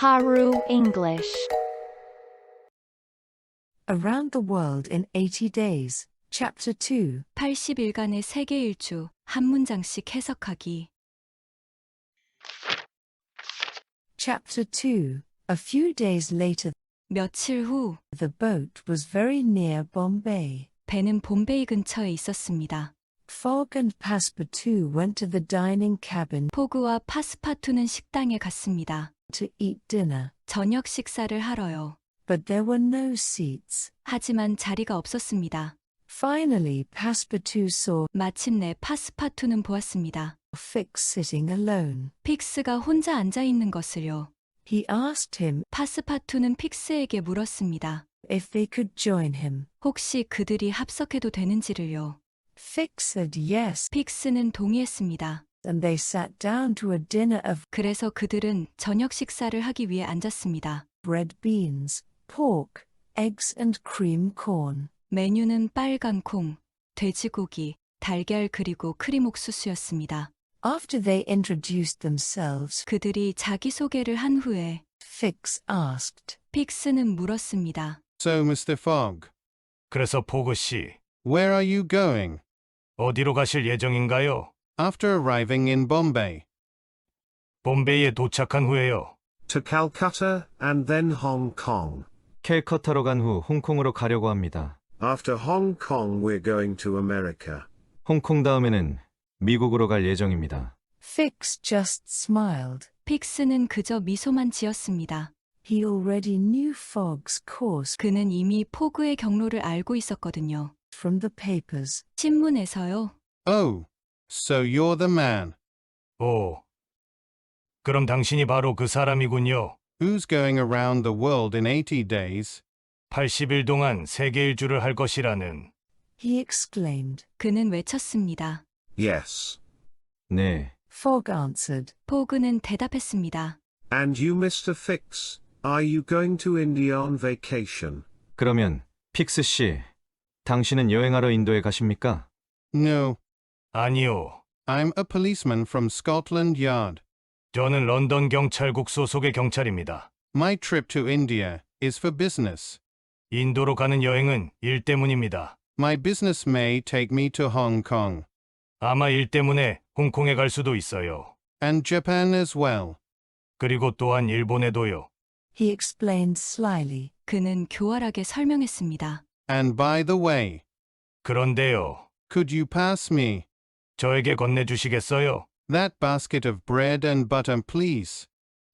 Haru English. Around the World in 80 Days, Chapter 2. 80일간의 세계 일주, 한 문장씩 해석하기. Chapter 2. A few days later, 며칠 후, the boat was very near Bombay. 배는 봄베이 근처에 있었습니다. Fogg and Passepartout went to the dining cabin 포그와 파스파투는 식당에 갔습니다. to eat dinner, 저녁 식사를 하러요. but there were no seats. 하지만 자리가 없었습니다. Finally, Passepartout saw 마침내 파스파투는 보았습니다. Fix sitting alone. 픽스가 혼자 앉아 있는 것을요. He asked him 파스파투는 픽스에게 물었습니다. if they could join him. 혹시 그들이 합석해도 되는지를요. Fix said yes, 픽스는 동의했습니다. and they sat down to a dinner of 그래서 그들은 저녁 식사를 하기 위해 앉았습니다. red beans, pork, eggs and cream corn. 메뉴는 빨간 콩, 돼지고기, 달걀 그리고 크림 옥수수였습니다. After they introduced themselves, 그들이 자기소개를 한 후에 Fix asked, 픽스는 물었습니다. So, Mr. Fogg, 그래서 포그 씨, where are you going? 어디로 가실 예정인가요? After arriving in Bombay. 봄베이에 도착한 후에요. To Calcutta and then Hong Kong. 캘커타로 간 후 홍콩으로 가려고 합니다. After Hong Kong we're going to America. 홍콩 다음에는 미국으로 갈 예정입니다. Fix just smiled. 픽스는 그저 미소만 지었습니다. He already knew Fogg's course 그는 이미 포그의 경로를 알고 있었거든요. from the papers. 신문에서요. Oh, so you're the man. 오, 그럼 당신이 바로 그 사람이군요. Who's going around the world in 80 days? 80일 동안 세계 일주를 할 것이라는. He exclaimed. 그는 외쳤습니다. Yes. 네, Fogg answered. 포그는 대답했습니다. And you, Mr. Fix, are you going to India on vacation? 그러면 픽스 씨, 당신은 여행하러 인도에 가십니까? No, 아니요. I'm a policeman from Scotland Yard. 저는 런던 경찰국 소속의 경찰입니다. My trip to India is for business. 인도로 가는 여행은 일 때문입니다. My business may take me to Hong Kong. 아마 일 때문에 홍콩에 갈 수도 있어요. And Japan as well. 그리고 또한 일본에도요. He explained slyly. 그는 교활하게 설명했습니다. And by the way, 그런데요. could you pass me 저에게 건네주시겠어요? that basket of bread and butter, please?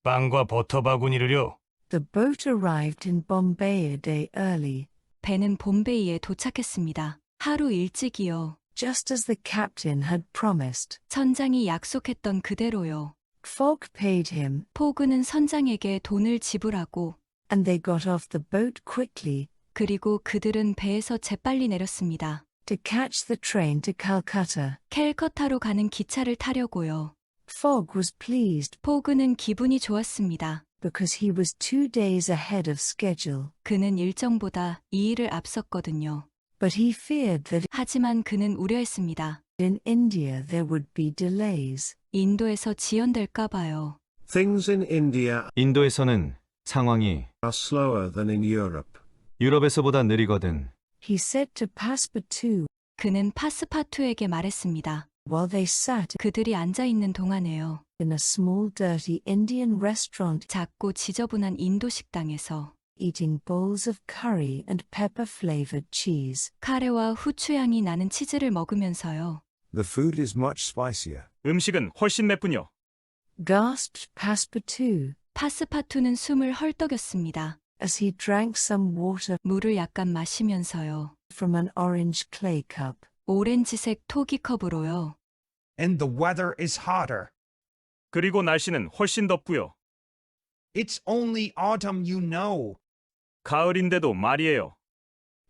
빵과 버터 바구니를요. The boat arrived in Bombay a day early, 배는 봄베이에 도착했습니다. 하루 일찍이요. just as the captain had promised. 선장이 약속했던 그대로요. Fogg paid him, 포그는 선장에게 돈을 지불하고 and they got off the boat quickly 그리고 그들은 배에서 재빨리 내렸습니다. to catch the train to Calcutta. 캘커타로 가는 기차를 타려고요. Fogg was pleased 포그는 기분이 좋았습니다. because he was 2 days ahead of schedule, 그는 일정보다 2일을 앞섰거든요. but he feared that 하지만 그는 우려했습니다. in India there would be delays. 인도에서 지연될까 봐요. Things in India 인도에서는 상황이 are slower than in Europe. 유럽에서보다 느리거든. He said to Passepartout 그는 파스파투에게 말했습니다. while they sat 그들이 앉아 있는 동안에요. in a small dirty Indian restaurant 작고 지저분한 인도 식당에서 eating bowls of curry and pepper-flavored cheese. 카레와 후추향이 나는 치즈를 먹으면서요. The food is much spicier. 음식은 훨씬 맵군요. Gasped Passepartout 파스파투는 숨을 헐떡였습니다. as he drank some water 물을 약간 마시면서요. from an orange clay cup. 오렌지색 토기컵으로요. And the weather is hotter. 그리고 날씨는 훨씬 덥고요. It's only autumn, you know. 가을인데도 말이에요.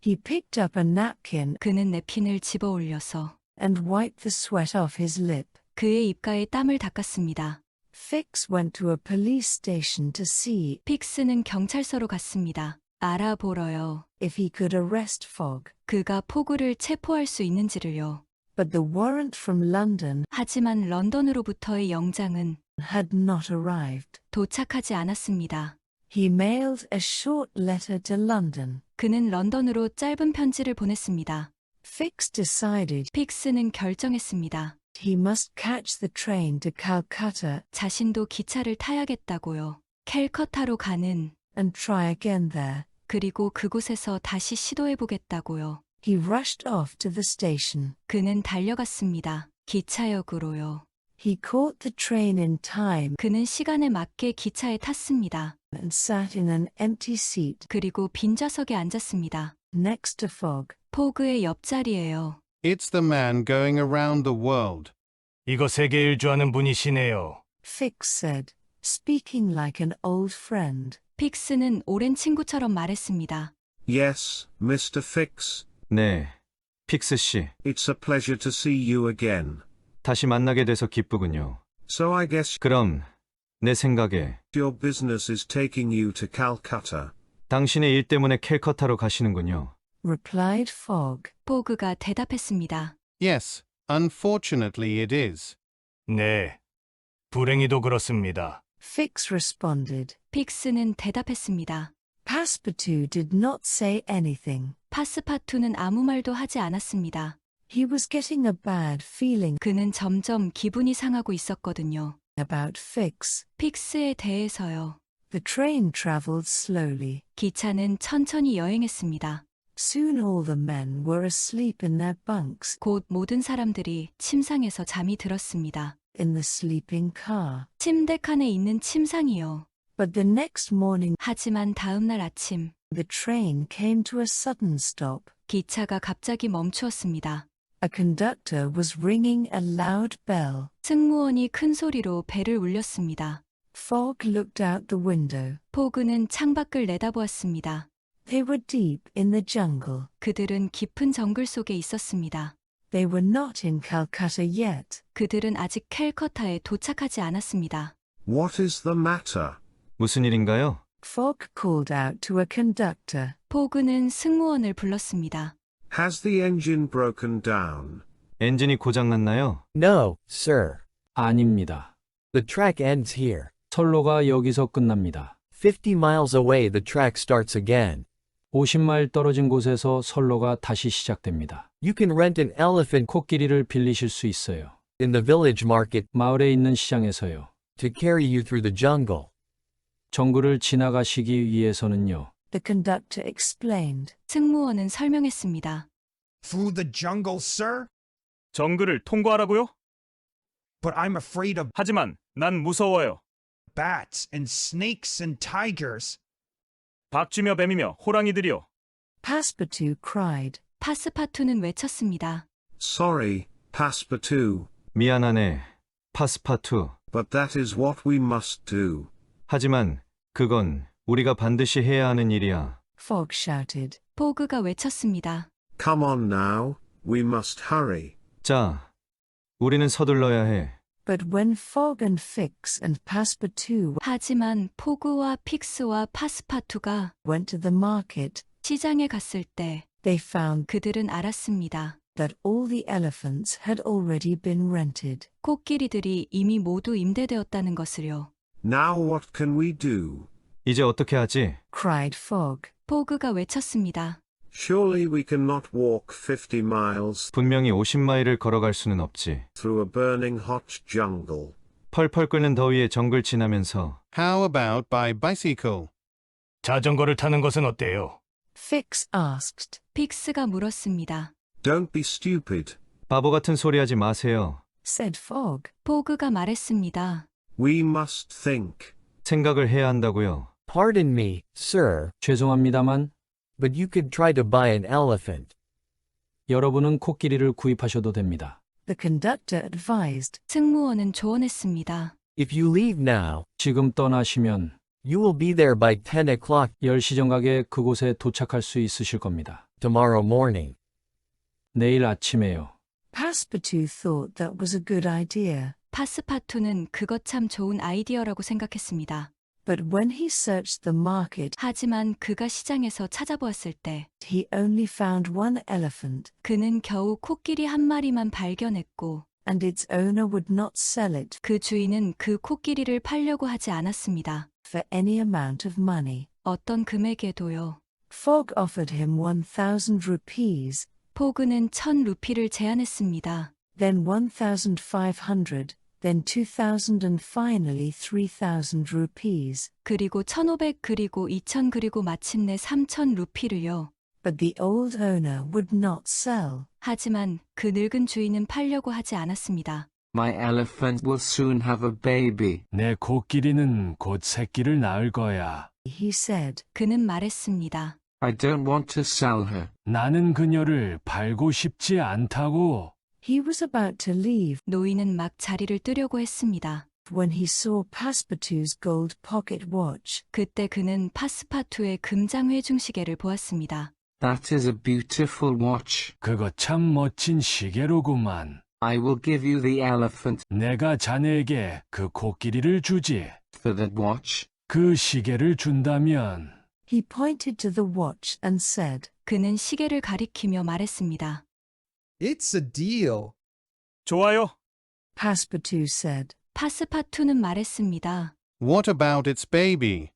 He picked up a napkin 그는 냅킨을 집어 올려서 and wiped the sweat off his lip. 그의 입가에 땀을 닦았습니다. Fix went to a police station to see 픽스는 경찰서로 갔습니다. 알아보러요. if he could arrest Fogg. 그가 포그를 체포할 수 있는지를요. But the warrant from London 하지만 런던으로부터의 영장은 had not arrived. 도착하지 않았습니다. He mailed a short letter to London. 그는 런던으로 짧은 편지를 보냈습니다. Fix decided 픽스는 결정했습니다. he must catch the train to Calcutta 자신도 기차를 타야겠다고요. 캘커타로 가는, and try again there. 그리고 그곳에서 다시 시도해보겠다고요. He rushed off to the station. 그는 달려갔습니다. 기차역으로요. He caught the train in time 그는 시간에 맞게 기차에 탔습니다. and sat in an empty seat 그리고 빈좌석에 앉았습니다. next to Fogg. 포그의 옆자리예요. It's the man going around the world. 이거 세계 일주하는 분이시네요. Fix said, speaking like an old friend. 픽스는 오랜 친구처럼 말했습니다. Yes, Mr. Fix. 네, 픽스 씨. It's a pleasure to see you again. 다시 만나게 돼서 기쁘군요. So I guess 그럼 내 생각에 your business is taking you to Calcutta. 당신의 일 때문에 캘커타로 가시는군요. Replied Fogg. 포그가 대답했습니다. Yes, unfortunately it is. 네. 불행히도 그렇습니다. Fix responded. 픽스는 대답했습니다. Passepartout did not say anything. 파스파투는 아무 말도 하지 않았습니다. He was getting a bad feeling 그는 점점 기분이 상하고 있었거든요. about Fix. 픽스에 대해서요. The train traveled slowly. 기차는 천천히 여행했습니다. Soon all the men were asleep in their bunks 곧 모든 사람들이 침상에서 잠이 들었습니다. in the sleeping car. 침대 칸에 있는 침상이요. But the next morning, 하지만 다음 날 아침, the train came to a sudden stop. 기차가 갑자기 멈추었습니다. A conductor was ringing a loud bell. 승무원이 큰 소리로 벨을 울렸습니다. Fogg looked out the window. 포그는 창밖을 내다보았습니다. They were deep in the jungle. 그들은 깊은 정글 속에 있었습니다. They were not in Calcutta yet. 그들은 아직 캘커타에 도착하지 않았습니다. What is the matter? 무슨 일인가요? Fogg called out to a conductor. 포그는 승무원을 불렀습니다. Has the engine broken down? 엔진이 고장났나요? No, sir. 아닙니다. The track ends here. 선로가 여기서 끝납니다. 50 miles away, the track starts again. 50마일 떨어진 곳에서 선로가 다시 시작됩니다. You can rent an elephant 코끼리를 빌리실 수 있어요. in the village market 마을에 있는 시장에서요. to carry you through the jungle. 정글을 지나가시기 위해서는요. The conductor explained. 승무원은 설명했습니다. Through the jungle, sir? 정글을 통과하라고요? But I'm afraid of 하지만 난 무서워요. bats and snakes and tigers. 박쥐며 뱀이며 호랑이들이요. Passepartout cried. 파스파투는 외쳤습니다. Sorry, Passepartout, 미안하네, 파스파투. but that is what we must do. 하지만 그건 우리가 반드시 해야 하는 일이야. Fogg shouted. 포그가 외쳤습니다. Come on now, we must hurry. 자, 우리는 서둘러야 해. But when Fogg and Fix and Passepartout 하지만 포그와 픽스와 파스파투가 went to the market, 시장에 갔을 때 they found 그들은 알았습니다. that all the elephants had already been rented. 코끼리들이 이미 모두 임대되었다는 것을요. Now what can we do? 이제 어떻게 하지? Cried Fogg. 포그가 외쳤습니다. Surely we cannot walk 50 miles 분명히 50마일을 걸어갈 수는 없지. through a burning hot jungle. 펄펄 끓는 더위에 정글 지나면서 How about by bicycle? 자전거를 타는 것은 어때요? Fix asked. 픽스가 물었습니다. Don't be stupid. 바보 같은 소리 하지 마세요. Said Fogg. 포그가 말했습니다. We must think. 생각을 해야 한다고요. Pardon me, sir, 죄송합니다만 but you could try to buy an elephant. 여러분은 코끼리를 구입하셔도 됩니다. The conductor advised. 승무원은 조언했습니다. If you leave now, 지금 떠나시면 you will be there by 10 o'clock 10시 정각에 그곳에 도착할 수 있으실 겁니다. tomorrow morning. 내일 아침에요. Passepartout thought that was a good idea. 파스파투는 그것 참 좋은 아이디어라고 생각했습니다. But when he searched the market, 하지만 그가 시장에서 찾아보았을 때 he only found one elephant. 그는 겨우 코끼리 한 마리만 발견했고 and its owner would not sell it 그 주인은 그 코끼리를 팔려고 하지 않았습니다. for any amount of money. 어떤 금액에도요. Fogg offered him 1,000 rupees, 포그는 1,000루피를 제안했습니다. then 1,500, then 2,000 and finally 3,000 rupees. 그리고 1,500 그리고 2,000 그리고 마침내 3,000루피를요. But the old owner would not sell. 하지만 그 늙은 주인은 팔려고 하지 않았습니다. My elephant will soon have a baby. 내 코끼리는 곧 새끼를 낳을 거야. He said, 그는 말했습니다. I don't want to sell her. 나는 그녀를 팔고 싶지 않다고. he was about to leave 노인은 막 자리를 뜨려고 했습니다. when he saw Passepartout's gold pocket watch. 그때 그는 파스파투의 금장 회중시계를 보았습니다. That is a beautiful watch. 그거 참 멋진 시계로구만. I will give you the elephant 내가 자네에게 그 코끼리를 주지. for that watch. 그 시계를 준다면. He pointed to the watch and said, 그는 시계를 가리키며 말했습니다. It's a deal. 좋아요. Passepartout said, 파스파투는 말했습니다. What about its baby?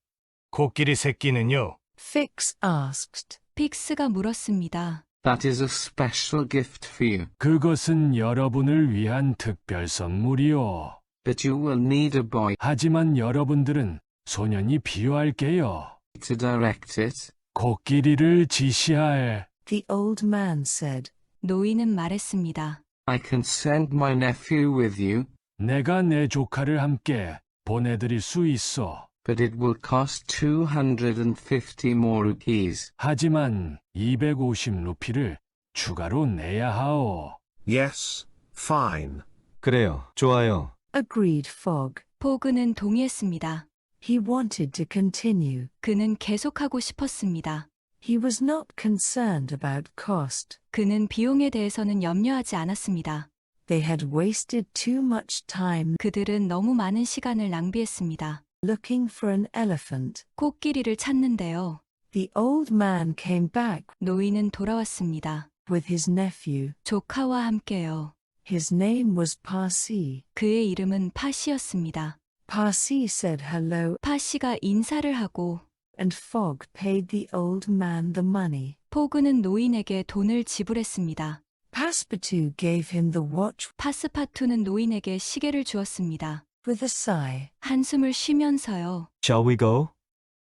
코끼리 새끼는요? Fix asked. 픽스가 물었습니다. That is a special gift for you. 그것은 여러분을 위한 특별 선물이요. But you will need a boy 하지만 여러분들은 소년이 필요할게요. to direct it. 코끼리를 지시할. The old man said, 노인은 말했습니다. I can send my nephew with you, 내가 내 조카를 함께 보내드릴 수 있어. but it will cost 250 more rupees. 하지만 250루피를 추가로 내야 하오. Yes, fine. 그래요. 좋아요. agreed Fogg. 포그는 동의했습니다. He wanted to continue. 그는 계속하고 싶었습니다. He was not concerned about cost. 그는 비용에 대해서는 염려하지 않았습니다. They had wasted too much time 그들은 너무 많은 시간을 낭비했습니다. looking for an elephant. 코끼리를 찾는데요. The old man came back 노인은 돌아왔습니다. with his nephew. 조카와 함께요. His name was Parsi. 그의 이름은 파시였습니다. Parsi said hello, 파시가 인사를 하고 and Fogg paid the old man the money. 포그는 노인에게 돈을 지불했습니다. Passepartout gave him the watch 파스파투는 노인에게 시계를 주었습니다. with a sigh. 한숨을 쉬면서요. Shall we go?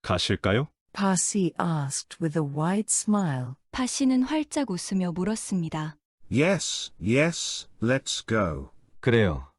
가실까요? Parsi asked with a wide smile. 파시는 활짝 웃으며 물었습니다. Yes, yes, let's go. 그래요.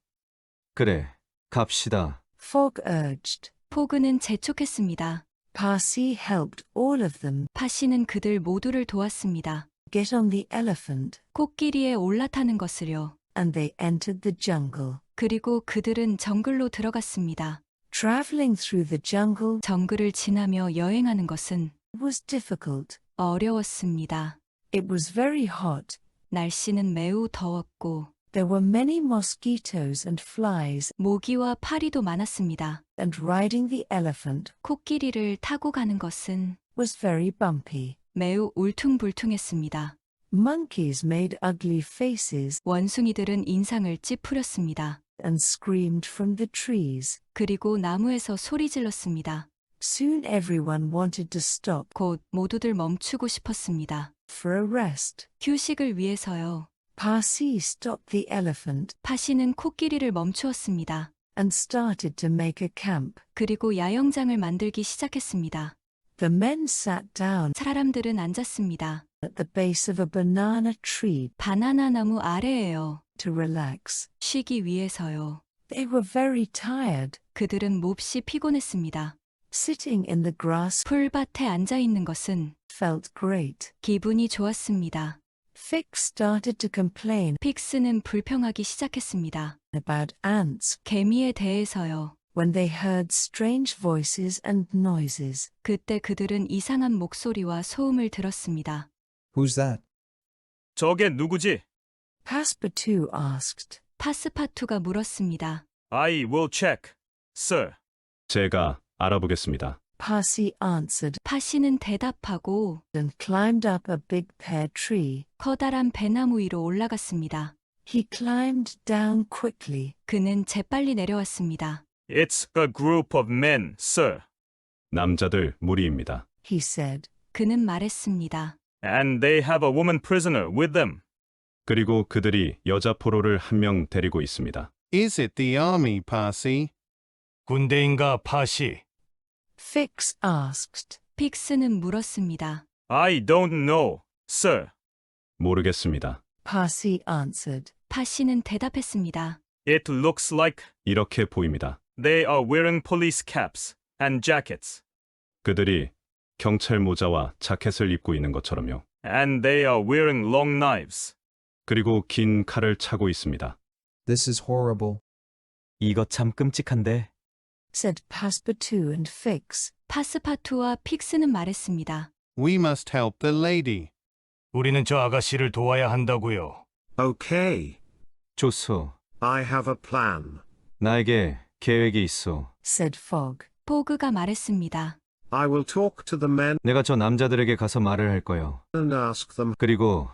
그래. 갑시다. Fogg urged. 포그는 재촉했습니다. Parsi helped all of them 파시는 그들 모두를 도왔습니다. get on the elephant, 코끼리에 올라타는 것을요. and they entered the jungle. 그리고 그들은 정글로 들어갔습니다. Traveling through the jungle 정글을 지나며 여행하는 것은 was difficult. 어려웠습니다. It was very hot. 날씨는 매우 더웠고 There were many mosquitoes and flies, 모기와 파리도 많았습니다. and riding the elephant 코끼리를 타고 가는 것은 was very bumpy. 매우 울퉁불퉁했습니다. Monkeys made ugly faces 원숭이들은 인상을 찌푸렸습니다. and screamed from the trees. 그리고 나무에서 소리 질렀습니다. Soon everyone wanted to stop 곧 모두들 멈추고 싶었습니다. for a rest. 휴식을 위해서요. Parsi stopped the elephant 파시는 코끼리를 멈추었습니다. and started to make a camp. 그리고 야영장을 만들기 시작했습니다. The men sat down 사람들은 앉았습니다. at the base of a banana tree 바나나 나무 아래에요. to relax. 쉬기 위해서요. They were very tired. 그들은 몹시 피곤했습니다. Sitting in the grass 풀밭에 앉아 있는 것은 felt great. 기분이 좋았습니다. Fix started to complain 픽스는 불평하기 시작했습니다. about ants 개미에 대해서요. when they heard strange voices and noises. 그때 그들은 이상한 목소리와 소음을 들었습니다. Who's that? 저게 누구지? Passepartout asked. 파스파투가 물었습니다. I will check, sir. 제가 알아보겠습니다. Parsi answered 파시는 대답하고 and climbed up a big pear tree. 커다란 배나무 위로 올라갔습니다. He climbed down quickly. 그는 재빨리 내려왔습니다. It's a group of men, sir. 남자들 무리입니다. He said. 그는 말했습니다. And they have a woman prisoner with them. 그리고 그들이 여자 포로를 한 명 데리고 있습니다. Is it the army, Parsi? 군대인가 파시? Fix asked. 픽스는 물었습니다. I don't know, sir. 모르겠습니다. Parsi answered. 파시는 대답했습니다. It looks like 이렇게 보입니다. they are wearing police caps and jackets. 그들이 경찰 모자와 자켓을 입고 있는 것처럼요. And they are wearing long knives. 그리고 긴 칼을 차고 있습니다. This is horrible. 이거 참 끔찍한데. Said Passepartout and Fix. 파스파투와 픽스는 말했습니다. We must help the lady. 우리는 저 아가씨를 도와야 한다고요. Okay. 좋소. I have a plan. 나에게 계획이 있어. Said Fogg. 포그가 말했습니다. I will talk to the men 내가 저 남자들에게 가서 말을 할 거요. and ask them 그리고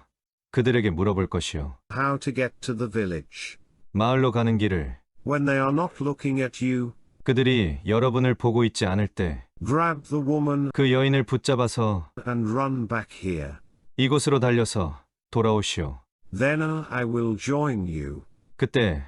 그들에게 물어볼 것이요. how to get to the village. 마을로 가는 길을 When they are not looking at you, 그들이 여러분을 보고 있지 않을 때 그 grab the woman 여인을 붙잡아서 and run back here. 이곳으로 달려서 돌아오시오. Then I will join you. 그때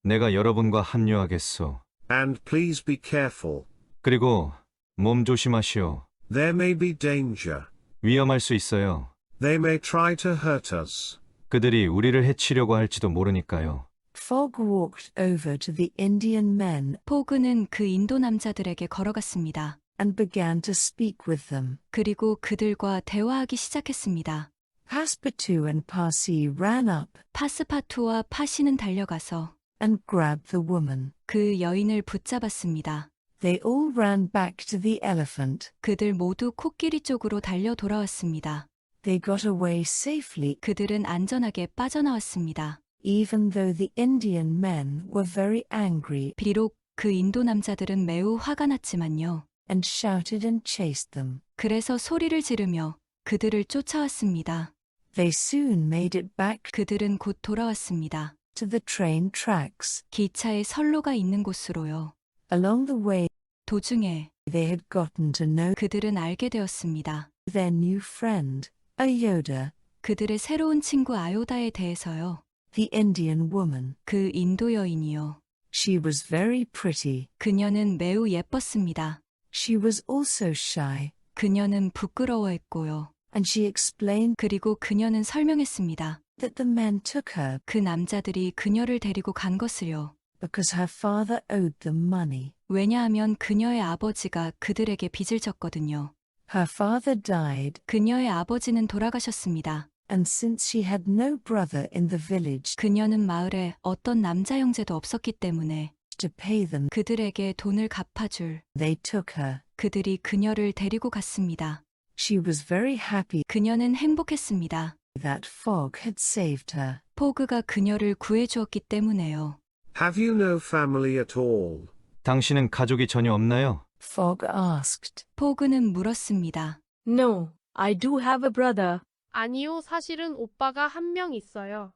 내가 여러분과 합류하겠소. And please be careful. 그리고 몸 조심하시오. There may be danger. 위험할 수 있어요. They may try to hurt us. 그들이 우리를 해치려고 할지도 모르니까요. Fogg walked over to the Indian men 포그는 그 인도 남자들에게 걸어갔습니다. and began to speak with them. 그리고 그들과 대화하기 시작했습니다. Passepartout and Parsi ran up 파스파투와 파시는 달려가서 and grabbed the woman. 그 여인을 붙잡았습니다. They all ran back to the elephant. 그들 모두 코끼리 쪽으로 달려 돌아왔습니다. They got away safely, 그들은 안전하게 빠져나왔습니다. even though the Indian men were very angry 비록 그 인도 남자들은 매우 화가 났지만요. and shouted and chased them. 그래서 소리를 지르며 그들을 쫓아왔습니다. They soon made it back 그들은 곧 돌아왔습니다. to the train tracks. 기차의 선로가 있는 곳으로요. Along the way, 도중에 they had gotten to know 그들은 알게 되었습니다. their new friend, Ayoda, 그들의 새로운 친구 아요다에 대해서요. the Indian woman. 그 인도 여인이요. She was very pretty. 그녀는 매우 예뻤습니다. She was also shy, 그녀는 부끄러워했고요. and she explained 그리고 그녀는 설명했습니다. that the men took her 그 남자들이 그녀를 데리고 간 것을요. because her father owed them money. 왜냐하면 그녀의 아버지가 그들에게 빚을 졌거든요. Her father died, 그녀의 아버지는 돌아가셨습니다. and since she had no brother in the village 그녀는 마을에 어떤 남자 형제도 없었기 때문에 to pay them, 그들에게 돈을 갚아줄 they took her. 그들이 그녀를 데리고 갔습니다. She was very happy 그녀는 행복했습니다. that Fogg had saved her. 포그가 그녀를 구해주었기 때문에요. Have you no family at all? 당신은 가족이 전혀 없나요? Fogg asked. 포그는 물었습니다. No, I do have a brother, 아니요, 사실은 오빠가 한 명 있어요.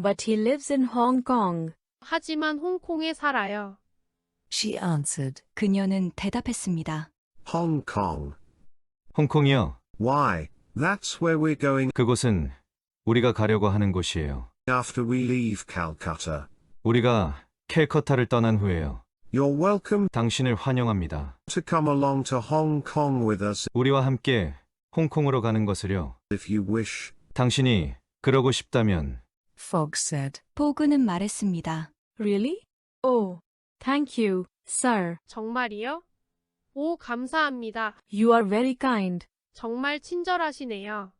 but he lives in Hong Kong. 하지만 홍콩에 살아요. She answered. 그녀는 대답했습니다. Hong Kong. 홍콩이요. Why? That's where we're going 그곳은 우리가 가려고 하는 곳이에요. after we leave Calcutta. 우리가 캘커타를 떠난 후에요. You're welcome 당신을 환영합니다. to come along to Hong Kong with us 우리와 함께 홍콩으로 가는 것을요. if you wish. 당신이 그러고 싶다면 Fogg said. 포그는 말했습니다. Really? Oh, thank you, sir. 정말이요? 오, 감사합니다. You are very kind. 정말 친절하시네요.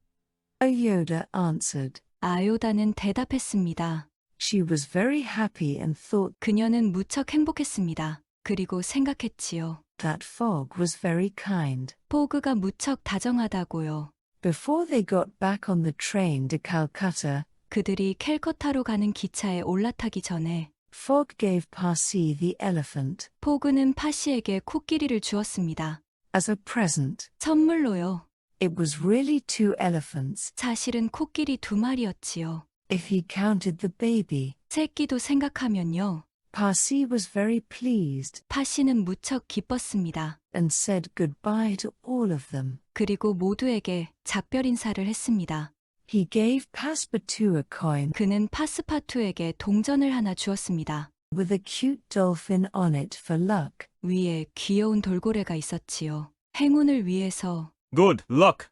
Ayoda answered. 아요다는 대답했습니다. She was very happy and thought 그녀는 무척 행복했습니다. 그리고 생각했지요. that Fogg was very kind. 포그가 무척 다정하다고요. Before they got back on the train to Calcutta, 그들이 캘커타로 가는 기차에 올라타기 전에 Fogg gave Parsi the elephant 포그는 파시에게 코끼리를 주었습니다. as a present. 선물로요. It was really 2 elephants. 사실은 코끼리 2마리였지요. if he counted the baby. 새끼도 생각하면요. Parsi was very pleased 파시는 무척 기뻤습니다. and said goodbye to all of them. 그리고 모두에게 작별 인사를 했습니다. He gave Passepartout a coin 그는 파스파투에게 동전을 하나 주었습니다. with a cute dolphin on it for luck. 위에 귀여운 돌고래가 있었지요. 행운을 위해서 Good luck.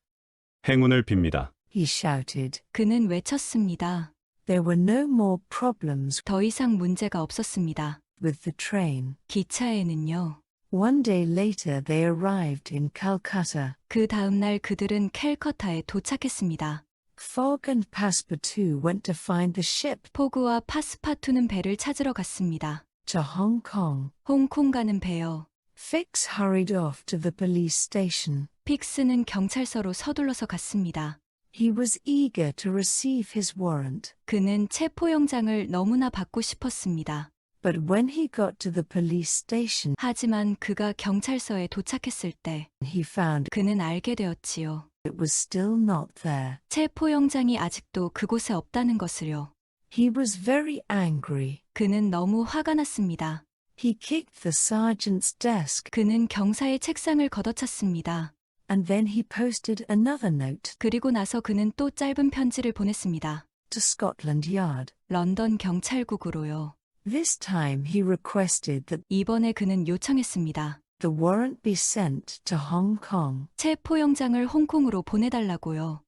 행운을 빕니다. He shouted. 그는 외쳤습니다. There were no more problems 더 이상 문제가 없었습니다. with the train. 기차에는요. One day later they arrived in Calcutta. 그 다음 날 그들은 캘커타에 도착했습니다. Fogg and Passepartout went to find the ship 포그와 파스파투는 배를 찾으러 갔습니다. to Hong Kong. 홍콩 가는 배요. Fix hurried off to the police station. 픽스는 경찰서로 서둘러서 갔습니다. He was eager to receive his warrant. 그는 체포영장을 너무나 받고 싶었습니다. But when he got to the police station, 하지만 그가 경찰서에 도착했을 때 he found 그는 알게 되었지요. it was still not there. 체포영장이 아직도 그곳에 없다는 것을요. He was very angry. 그는 너무 화가 났습니다. He kicked the sergeant's desk 그는 경사의 책상을 걷어찼습니다. and then he posted another note 그리고 나서 그는 또 짧은 편지를 보냈습니다. to Scotland Yard. 런던 경찰국으로요. This time he requested that 이번에 그는 요청했습니다. the warrant be sent to Hong Kong. 체포영장을 홍콩으로 보내달라고요.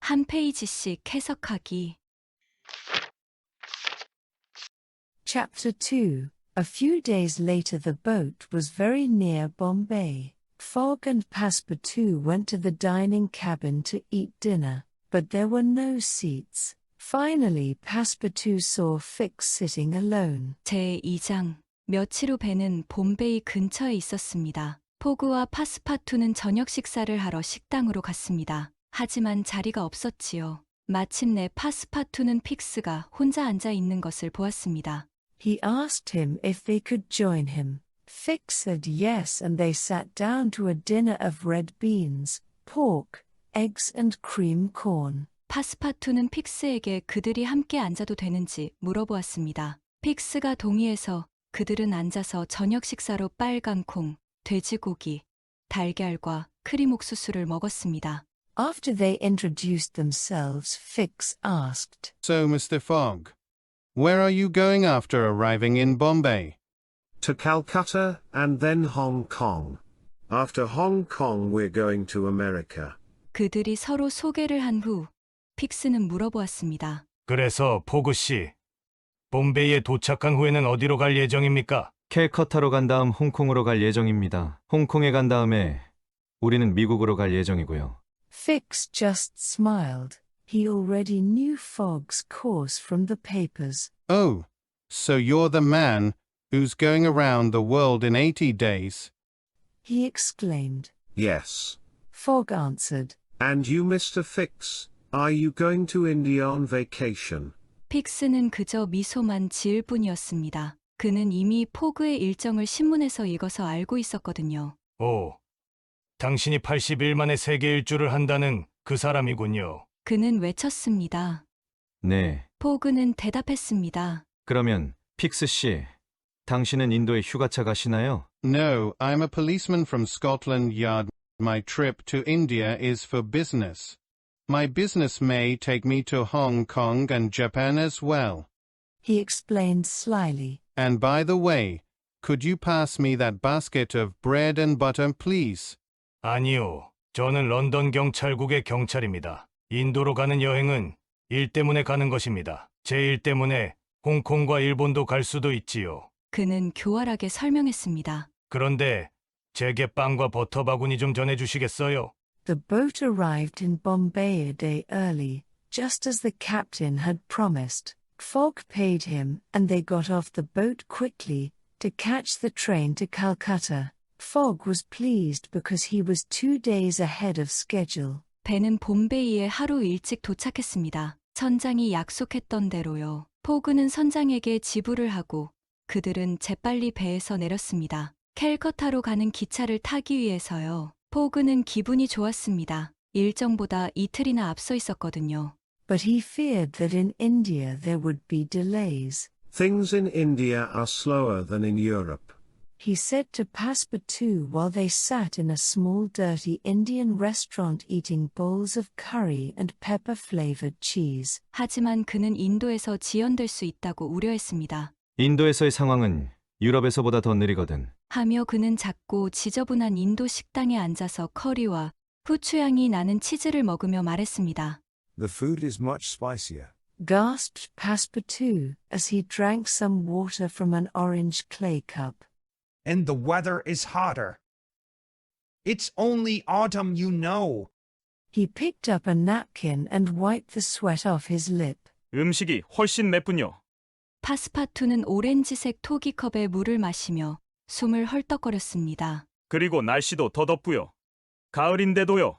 한 페이지씩 해석하기. Chapter 2. A few days later the boat was very near Bombay. Fogg and Passepartout went to the dining cabin to eat dinner, but there were no seats. Finally Passepartout saw Fix sitting alone. 제2장. 며칠 후 배는 봄베이 근처에 있었습니다. 포그와 파스파투는 저녁 식사를 하러 식당으로 갔습니다. 하지만 자리가 없었지요. 마침내 파스파투는 픽스가 혼자 앉아 있는 것을 보았습니다. He asked him if they could join him. Fix said yes and they sat down to a dinner of red beans, pork, eggs and cream corn. 파스파투는 픽스에게 그들이 함께 앉아도 되는지 물어보았습니다. 픽스가 동의해서 그들은 앉아서 저녁 식사로 빨간 콩, 돼지고기, 달걀과 크림 옥수수를 먹었습니다. After they introduced themselves, Fix asked, So, Mr. Fogg, where are you going after arriving in Bombay? To Calcutta, and then Hong Kong. After Hong Kong we're going to America. 그들이 서로 소개를 한 후 픽스는 물어보았습니다. 그래서 포그 씨, 봄베이에 도착한 후에는 어디로 갈 예정입니까? 캘커타로 간 다음 홍콩으로 갈 예정입니다. 홍콩에 간 다음에 우리는 미국으로 갈 예정이고요. Fix just smiled. He already knew Fogg's course from the papers. Oh, so you're the man who's going around the world in 80 days? He exclaimed. Yes. Fogg answered. And you, Mr. Fix, are you going to India on vacation? 픽스는 그저 미소만 지을 뿐이었습니다. 그는 이미 포그의 일정을 신문에서 읽어서 알고 있었거든요. 오, 당신이 80일 만에 세계 일주를 한다는 그 사람이군요. 그는 외쳤습니다. 네. 포그는 대답했습니다. 그러면 픽스 씨, 당신은 인도에 휴가차 가시나요? No, I'm a policeman from Scotland Yard. My trip to India is for business. My business may take me to Hong Kong and Japan as well. He explained slyly. And by the way, could you pass me that basket of bread and butter, please? 아니요, 저는 런던 경찰국의 경찰입니다. 인도로 가는 여행은 일 때문에 가는 것입니다. 제 일 때문에 홍콩과 일본도 갈 수도 있지요. 그는 교활하게 설명했습니다. 그런데 제게 빵과 버터 바구니 좀 전해주시겠어요? The boat arrived in Bombay a day early, just as the captain had promised. Fogg paid him, and they got off the boat quickly to catch the train to Calcutta. Fogg was pleased because he was 2 days ahead of schedule. 배는 봄베이에 하루 일찍 도착했습니다. 선장이 약속했던 대로요. 포그는 선장에게 지불을 하고 그들은 재빨리 배에서 내렸습니다. 캘커타로 가는 기차를 타기 위해서요. 포그는 기분이 좋았습니다. 일정보다 이틀이나 앞서 있었거든요. But he feared that in India there would be delays. Things in India are slower than in Europe. He said to Passepartout while they sat in a small dirty Indian restaurant eating bowls of curry and pepper-flavored cheese. 하지만 그는 인도에서 지연될 수 있다고 우려했습니다. 인도에서의 상황은 유럽에서보다 더 느리거든. 하며 그는 작고 지저분한 인도 식당에 앉아서 커리와 후추향이 나는 치즈를 먹으며 말했습니다. The food is much spicier. Gasped Passepartout as he drank some water from an orange clay cup. And the weather is hotter. It's only autumn, you know. He picked up a napkin and wiped the sweat off his lip. 음식이 훨씬 맵군요. 파스파투는 오렌지색 토기컵에 물을 마시며 숨을 헐떡거렸습니다. 그리고 날씨도 더 덥고요. 가을인데도요.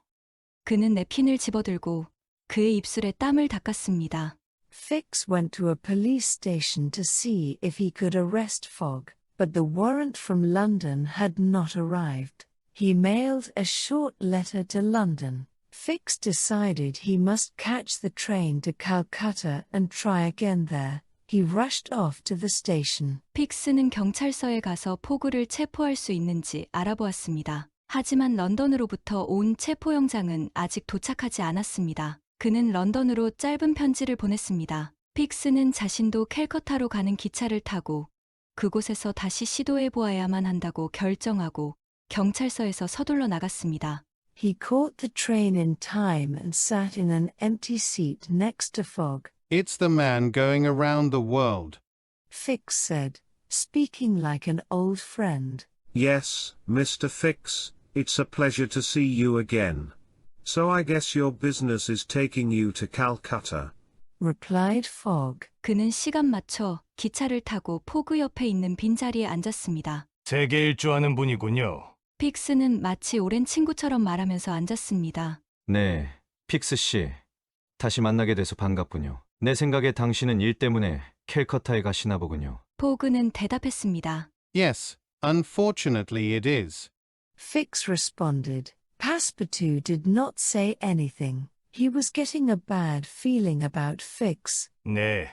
그는 냅킨을 집어들고 그의 입술에 땀을 닦았습니다. Fix went to a police station to see if he could arrest Fogg, but the warrant from London had not arrived. He mailed a short letter to London. Fix decided he must catch the train to Calcutta and try again there. He rushed off to the station. 픽스는 경찰서에 가서 포그를 체포할 수 있는지 알아보았습니다. 하지만 런던으로부터 온 체포영장은 아직 도착하지 않았습니다. 그는 런던으로 짧은 편지를 보냈습니다. 픽스는 자신도 캘커타로 가는 기차를 타고 그곳에서 다시 시도해 보아야만 한다고 결정하고 경찰서에서 서둘러 나갔습니다. He caught the train in time and sat in an empty seat next to Fogg. It's the man going around the world. Fix said, speaking like an old friend. Yes, Mr. Fix, it's a pleasure to see you again. So I guess your business is taking you to Calcutta. Replied Fogg. 그는 시간 맞춰 기차를 타고 포그 옆에 있는 빈자리에 앉았습니다. 세계 일주하는 분이군요. 픽스는 마치 오랜 친구처럼 말하면서 앉았습니다. 네, 픽스 씨. 다시 만나게 돼서 반갑군요. 내 생각에 당신은 일 때문에 캘커타에 가시나 보군요. 포그는 대답했습니다. Yes, unfortunately it is. Fix responded. Passepartout did not say anything. He was getting a bad feeling about Fix. 네,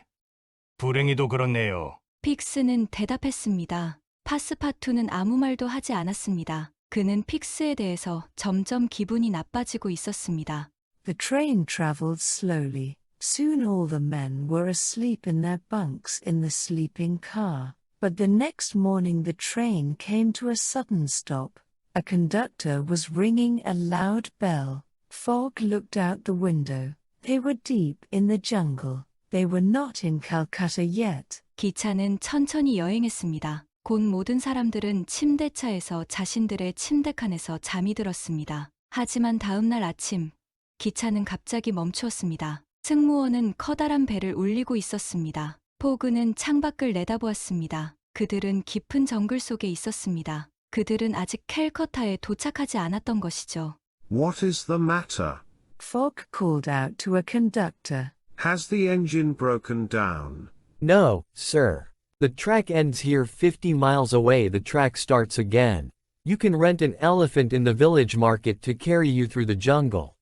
불행히도 그렇네요. 픽스는 대답했습니다. 파스파투는 아무 말도 하지 않았습니다. 그는 픽스에 대해서 점점 기분이 나빠지고 있었습니다. The train traveled slowly. Soon all the men were asleep in their bunks in the sleeping car. But the next morning the train came to a sudden stop. A conductor was ringing a loud bell. Fogg looked out the window. They were deep in the jungle. They were not in Calcutta yet. 기차는 천천히 여행했습니다. 곧 모든 사람들은 침대차에서 자신들의 침대칸에서 잠이 들었습니다. 하지만 다음 날 아침, 기차는 갑자기 멈추었습니다. 승무원은 커다란 배를 울리고 있었습니다. 포그는 창밖을 내다보았습니다. 그들은 깊은 정글 속에 있었습니다. 그들은 아직 캘커타에 도착하지 않았던 것이죠. What is the matter? Fogg called out to a conductor. Has the engine broken down? No, sir. The track ends here 50 miles away. The track starts again. You can rent an elephant in the village market to carry you through the jungle.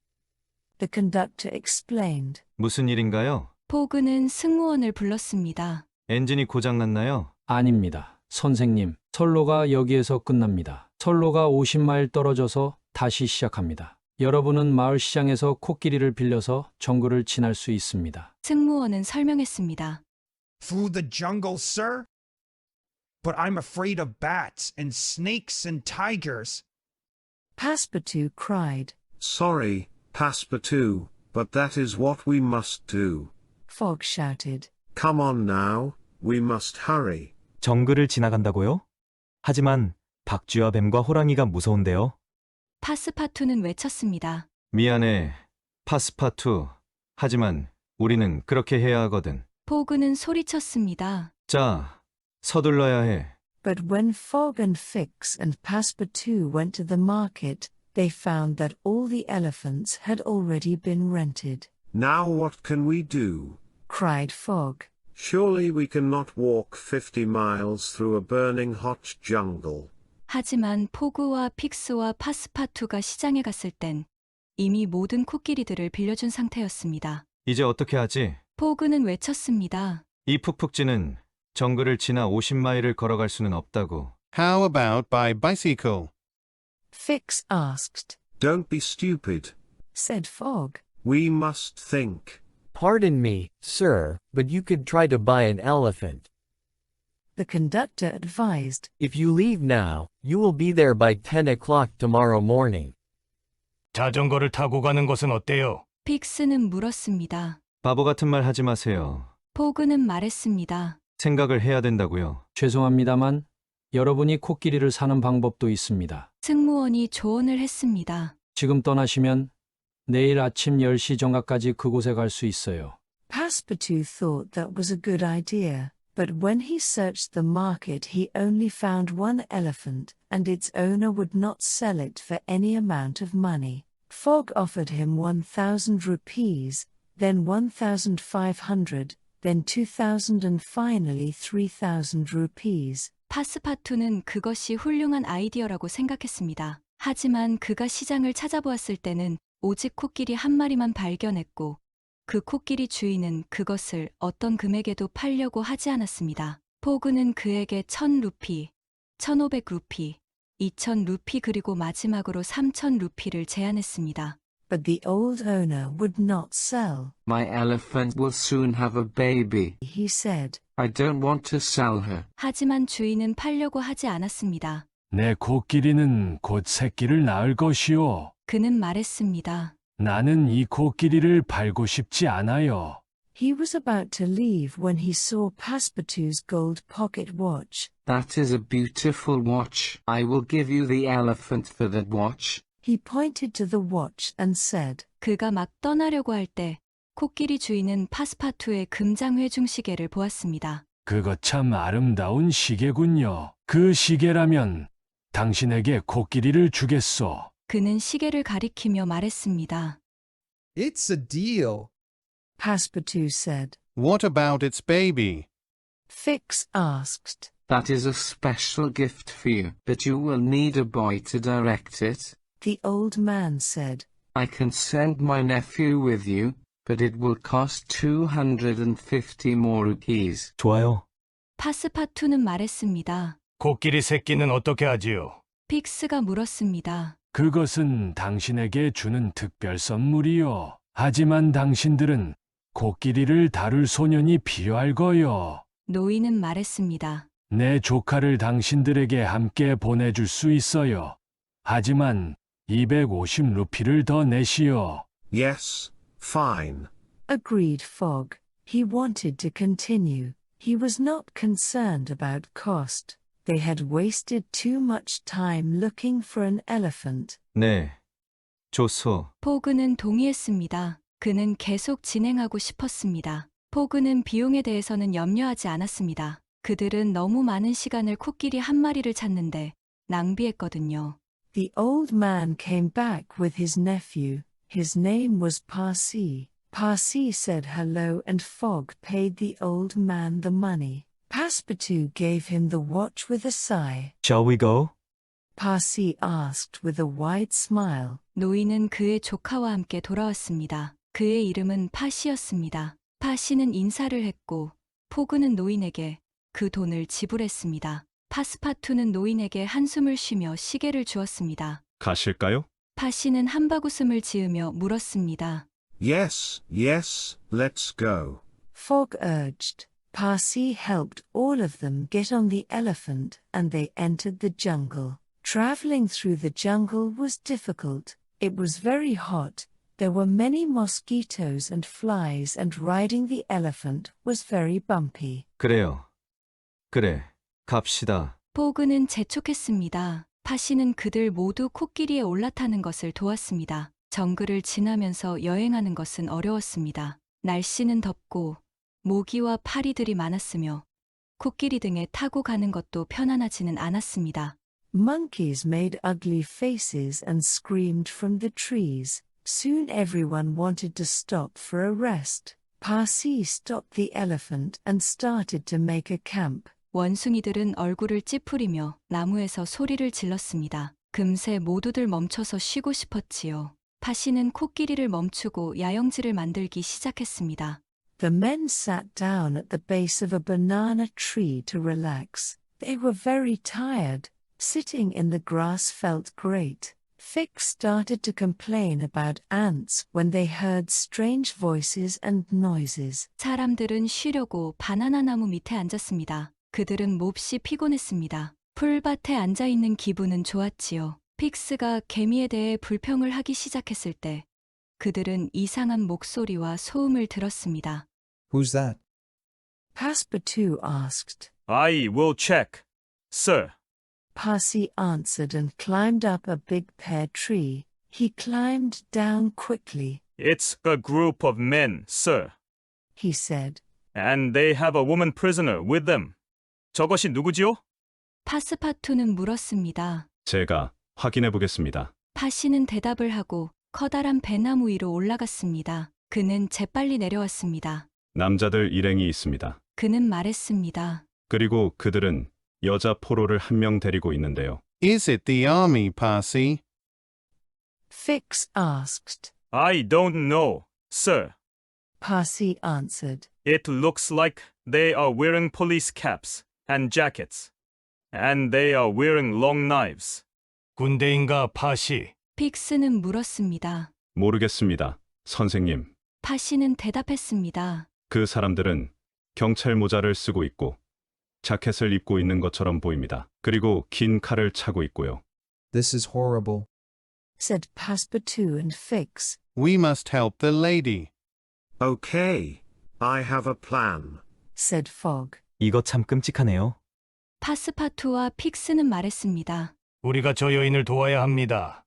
The conductor explained. 무슨 일인가요? 포그는 승무원을 불렀습니다. 엔진이 고장났나요? 아닙니다. 선생님, 선로가 여기에서 끝납니다. 선로가 50마일 떨어져서 다시 시작합니다. 여러분은 마을 시장에서 코끼리를 빌려서 정글을 지날 수 있습니다. 승무원은 설명했습니다. Through the jungle, sir? But I'm afraid of bats and snakes and tigers. Passepartout cried. Sorry, Passepartout, but that is what we must do. Fogg shouted. Come on now, we must hurry. 정글을 지나간다고요? 하지만 박쥐와 뱀과 호랑이가 무서운데요. 파스파투는 외쳤습니다. 미안해, 파스파투. 하지만 우리는 그렇게 해야 하거든. 포그는 소리쳤습니다. 자, 서둘러야 해. But when Fogg and Fix and Passepartout went to the market, they found that all the elephants had already been rented. Now what can we do? Cried Fogg. Surely we cannot walk 50 miles through a burning hot jungle. 하지만 포그와 픽스와 파스파투가 시장에 갔을 땐 이미 모든 코끼리들을 빌려준 상태였습니다. 이제 어떻게 하지? 포그는 외쳤습니다. 이 푹푹지는 정글을 지나 50마일을 걸어갈 수는 없다고. How about by bicycle? Fix asked. Don't be stupid. Said Fogg. We must think. Pardon me, sir, but you could try to buy an elephant. The conductor advised. If you leave now, you will be there by 10 o'clock tomorrow morning. 자전거를 타고 가는 것은 어때요? 픽스는 물었습니다. 바보 같은 말 하지 마세요. 포그는 말했습니다. 생각을 해야 된다고요. 죄송합니다만 여러분이 코끼리를 사는 방법도 있습니다. 승무원이 조언을 했습니다. 지금 떠나시면 내일 아침 10시 정각까지 그곳에 갈 수 있어요. Passepartout thought that was a good idea, but when he searched the market he only found one elephant, and its owner would not sell it for any amount of money. Fogg offered him 1,000 rupees, then 1,500, then 2,000 and finally 3,000 rupees. 파스파투는 그것이 훌륭한 아이디어라고 생각했습니다. 하지만 그가 시장을 찾아보았을 때는 오직 코끼리 한 마리만 발견했고 그 코끼리 주인은 그것을 어떤 금액에도 팔려고 하지 않았습니다. 포그는 그에게 1,000루피, 1,500루피, 2,000루피 그리고 마지막으로 3,000루피를 제안했습니다. But the old owner would not sell. My elephant will soon have a baby, he said. I don't want to sell her. 하지만 주인은 팔려고 하지 않았습니다. 내 코끼리는 곧 새끼를 낳을 것이오. 그는 말했습니다. 나는 이 코끼리를 팔고 싶지 않아요. He was about to leave when he saw Passepartout's gold pocket watch. That is a beautiful watch. I will give you the elephant for that watch. He pointed to the watch and said. 그가 막 떠나려고 할 때 코끼리 주인은 파스파투의 금장 회중 시계를 보았습니다. 그거 참 아름다운 시계군요. 그 시계라면 당신에게 코끼리를 주겠소. 그는 시계를 가리키며 말했습니다. It's a deal. Passepartout said. What about its baby? Fix asked. That is a special gift for you, but you will need a boy to direct it. The old man said. I can send my nephew with you, but it will cost 250 more rupees. 좋아요. 파스파투는 말했습니다. 코끼리 새끼는 어떻게 하지요? 픽스가 물었습니다. 그것은 당신에게 주는 특별 선물이요. 하지만 당신들은 코끼리를 다룰 소년이 필요할 거요. 노인은 말했습니다. 내 조카를 당신들에게 함께 보내줄 수 있어요. 하지만 250루피를 더 내시오. Yes, fine. Agreed Fogg. He wanted to continue. He was not concerned about cost. They had wasted too much time looking for an elephant. 네. 좋소. 포그는 동의했습니다. 그는 계속 진행하고 싶었습니다. 포그는 비용에 대해서는 염려하지 않았습니다. 그들은 너무 많은 시간을 코끼리 한 마리를 찾는데 낭비했거든요. The old man came back with his nephew. His name was Parsi. Parsi said hello and Fogg paid the old man the money. Passepartout gave him the watch with a sigh. Shall we go? Parsi asked with a wide smile. 노인은 그의 조카와 함께 돌아왔습니다. 그의 이름은 파시였습니다. 파시는 인사를 했고 포그는 노인에게 그 돈을 지불했습니다. 파스파투는 노인에게 한숨을 쉬며 시계를 주었습니다. 가실까요? 파시는 한바구음을 지으며 물었습니다. Yes, yes, let's go. Fogg urged. Parsi helped all of them get on the elephant and they entered the jungle. Traveling through the jungle was difficult. It was very hot. There were many mosquitoes and flies and riding the elephant was very bumpy. 그래요. 그래. 갑시다. 포그는 재촉했습니다. 파시는 그들 모두 코끼리에 올라타는 것을 도왔습니다. 정글을 지나면서 여행하는 것은 어려웠습니다. 날씨는 덥고 모기와 파리들이 많았으며 코끼리 등에 타고 가는 것도 편안하지는 않았습니다. Monkeys made ugly faces and screamed from the trees. Soon everyone wanted to stop for a rest. Parsi stopped the elephant and started to make a camp. 원숭이들은 얼굴을 찌푸리며 나무에서 소리를 질렀습니다. 금세 모두들 멈춰서 쉬고 싶었지요. 파시는 코끼리를 멈추고 야영지를 만들기 시작했습니다. The men sat down at the base of a banana tree to relax. They were very tired. Sitting in the grass felt great. Fix started to complain about ants when they heard strange voices and noises. 사람들은 쉬려고 바나나 나무 밑에 앉았습니다. 그들은 몹시 피곤했습니다. 풀밭에 앉아있는 기분은 좋았지요. 픽스가 개미에 대해 불평을 하기 시작했을 때 그들은 이상한 목소리와 소음을 들었습니다. Who's that? Passepartout asked. I will check, sir. Parsi answered and climbed up a big pear tree. He climbed down quickly. It's a group of men, sir. He said. And they have a woman prisoner with them. 저것이 누구지요? 파스파투는 물었습니다. 제가 확인해 보겠습니다. 파시는 대답을 하고 커다란 배나무 위로 올라갔습니다. 그는 재빨리 내려왔습니다. 남자들 일행이 있습니다. 그는 말했습니다. 그리고 그들은 여자 포로를 한 명 데리고 있는데요. Is it the army, Parsi? Fix asked. I don't know, sir. Parsi answered. It looks like they are wearing police caps and jackets. And they are wearing long knives. 군대인가 파시? 픽스는 물었습니다. 모르겠습니다, 선생님. 파시는 대답했습니다. 그 사람들은 경찰 모자를 쓰고 있고 자켓을 입고 있는 것처럼 보입니다. 그리고 긴 칼을 차고 있고요. This is horrible, said Passepartout and Fix. We must help the lady. Okay. I have a plan, said Fogg. 이거 참 끔찍하네요. 파스파투와 픽스는 말했습니다. 우리가 저 여인을 도와야 합니다.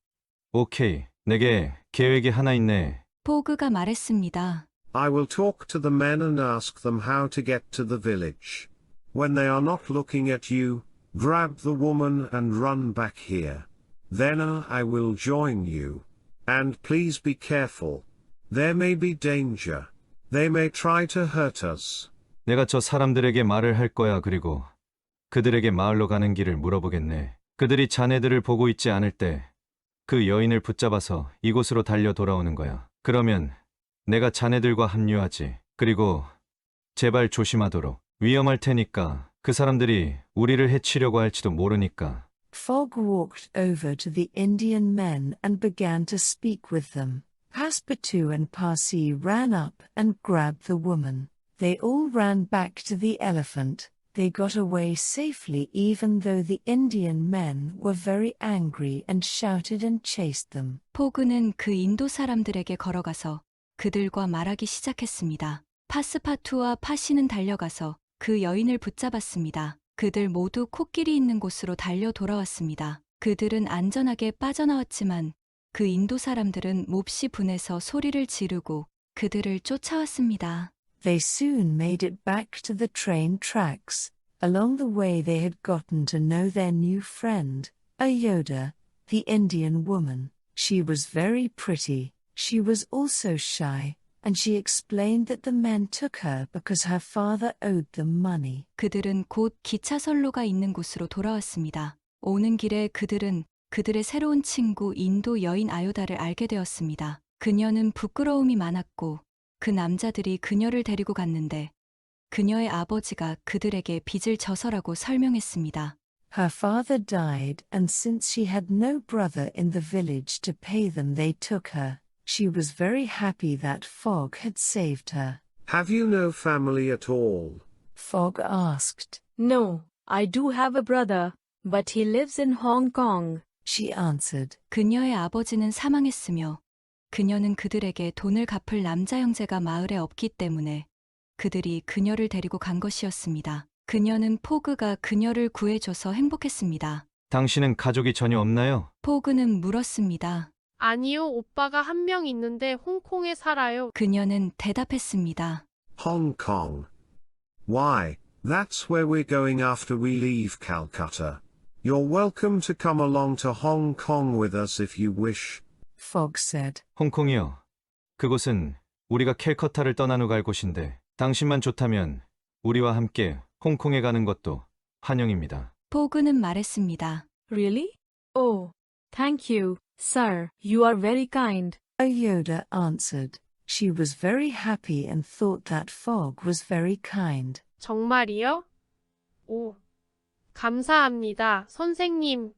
오케이, 내게 계획이 하나 있네. 포그가 말했습니다. I will talk to the men and ask them how to get to the village. When they are not looking at you, grab the woman and run back here. Then I will join you. And please be careful. There may be danger. They may try to hurt us. 내가 저 사람들에게 말을 할 거야. 그리고 그들에게 마을로 가는 길을 물어보겠네. 그들이 자네들을 보고 있지 않을 때 그 여인을 붙잡아서 이곳으로 달려 돌아오는 거야. 그러면 내가 자네들과 합류하지. 그리고 제발 조심하도록. 위험할 테니까. 그 사람들이 우리를 해치려고 할지도 모르니까. Fogg walked over to the Indian men and began to speak with them. Passepartout and Parsi ran up and grabbed the woman. They all ran back to the elephant. They got away safely even though the Indian men were very angry and shouted and chased them. 포그는 그 인도 사람들에게 걸어가서 그들과 말하기 시작했습니다. 파스파투와 파시는 달려가서 그 여인을 붙잡았습니다. 그들 모두 코끼리 있는 곳으로 달려 돌아왔습니다. 그들은 안전하게 빠져나왔지만 그 인도 사람들은 몹시 분해서 소리를 지르고 그들을 쫓아왔습니다. They soon made it back to the train tracks. Along the way they had gotten to know their new friend, Ayoda, the Indian woman. She was very pretty. She was also shy, and she explained that the men took her because her father owed them money. 그들은 곧 기차선로가 있는 곳으로 돌아왔습니다. 오는 길에 그들은 그들의 새로운 친구 인도 여인 아요다를 알게 되었습니다. 그녀는 부끄러움이 많았고 그 남자들이 그녀를 데리고 갔는데 그녀의 아버지가 그들에게 빚을 져서라고 설명했습니다. Her father died and since she had no brother in the village to pay them they took her. She was very happy that Fogg had saved her. Have you no family at all? Fogg asked. No, I do have a brother, but he lives in Hong Kong. She answered. 그녀의 아버지는 사망했으며 그녀는 그들에게 돈을 갚을 남자 형제가 마을에 없기 때문에 그들이 그녀를 데리고 간 것이었습니다. 그녀는 포그가 그녀를 구해줘서 행복했습니다. 당신은 가족이 전혀 없나요? 포그는 물었습니다. 아니요, 오빠가 한 명 있는데 홍콩에 살아요. 그녀는 대답했습니다. Hong Kong. Why, that's where we're going after we leave Calcutta. You're welcome to come along to Hong Kong with us if you wish. Fogg said. 홍콩이요. 그곳은 우리가 캘커타를 떠난 후 갈 곳인데 당신만 좋다면 우리와 함께 홍콩에 가는 것도 환영입니다. 포그는 말했습니다. Really? Oh, thank you, sir. You are very kind. Yoda answered. She was very happy and thought that Fogg was very kind. 정말이요? 오, 감사합니다, 선생님.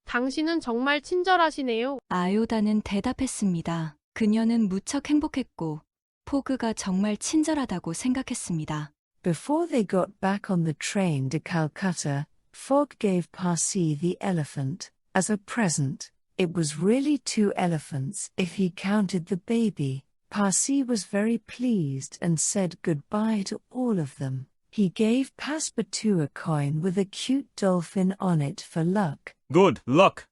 당신은 정말 친절하시네요. 아요다는 대답했습니다. 그녀는 무척 행복했고 포그가 정말 친절하다고 생각했습니다. Before they got back on the train to Calcutta, Fogg gave Parsi the elephant as a present. It was really 2 elephants if he counted the baby. Parsi was very pleased and said goodbye to all of them. He gave Passepartout a coin with a cute dolphin on it for luck. Good luck.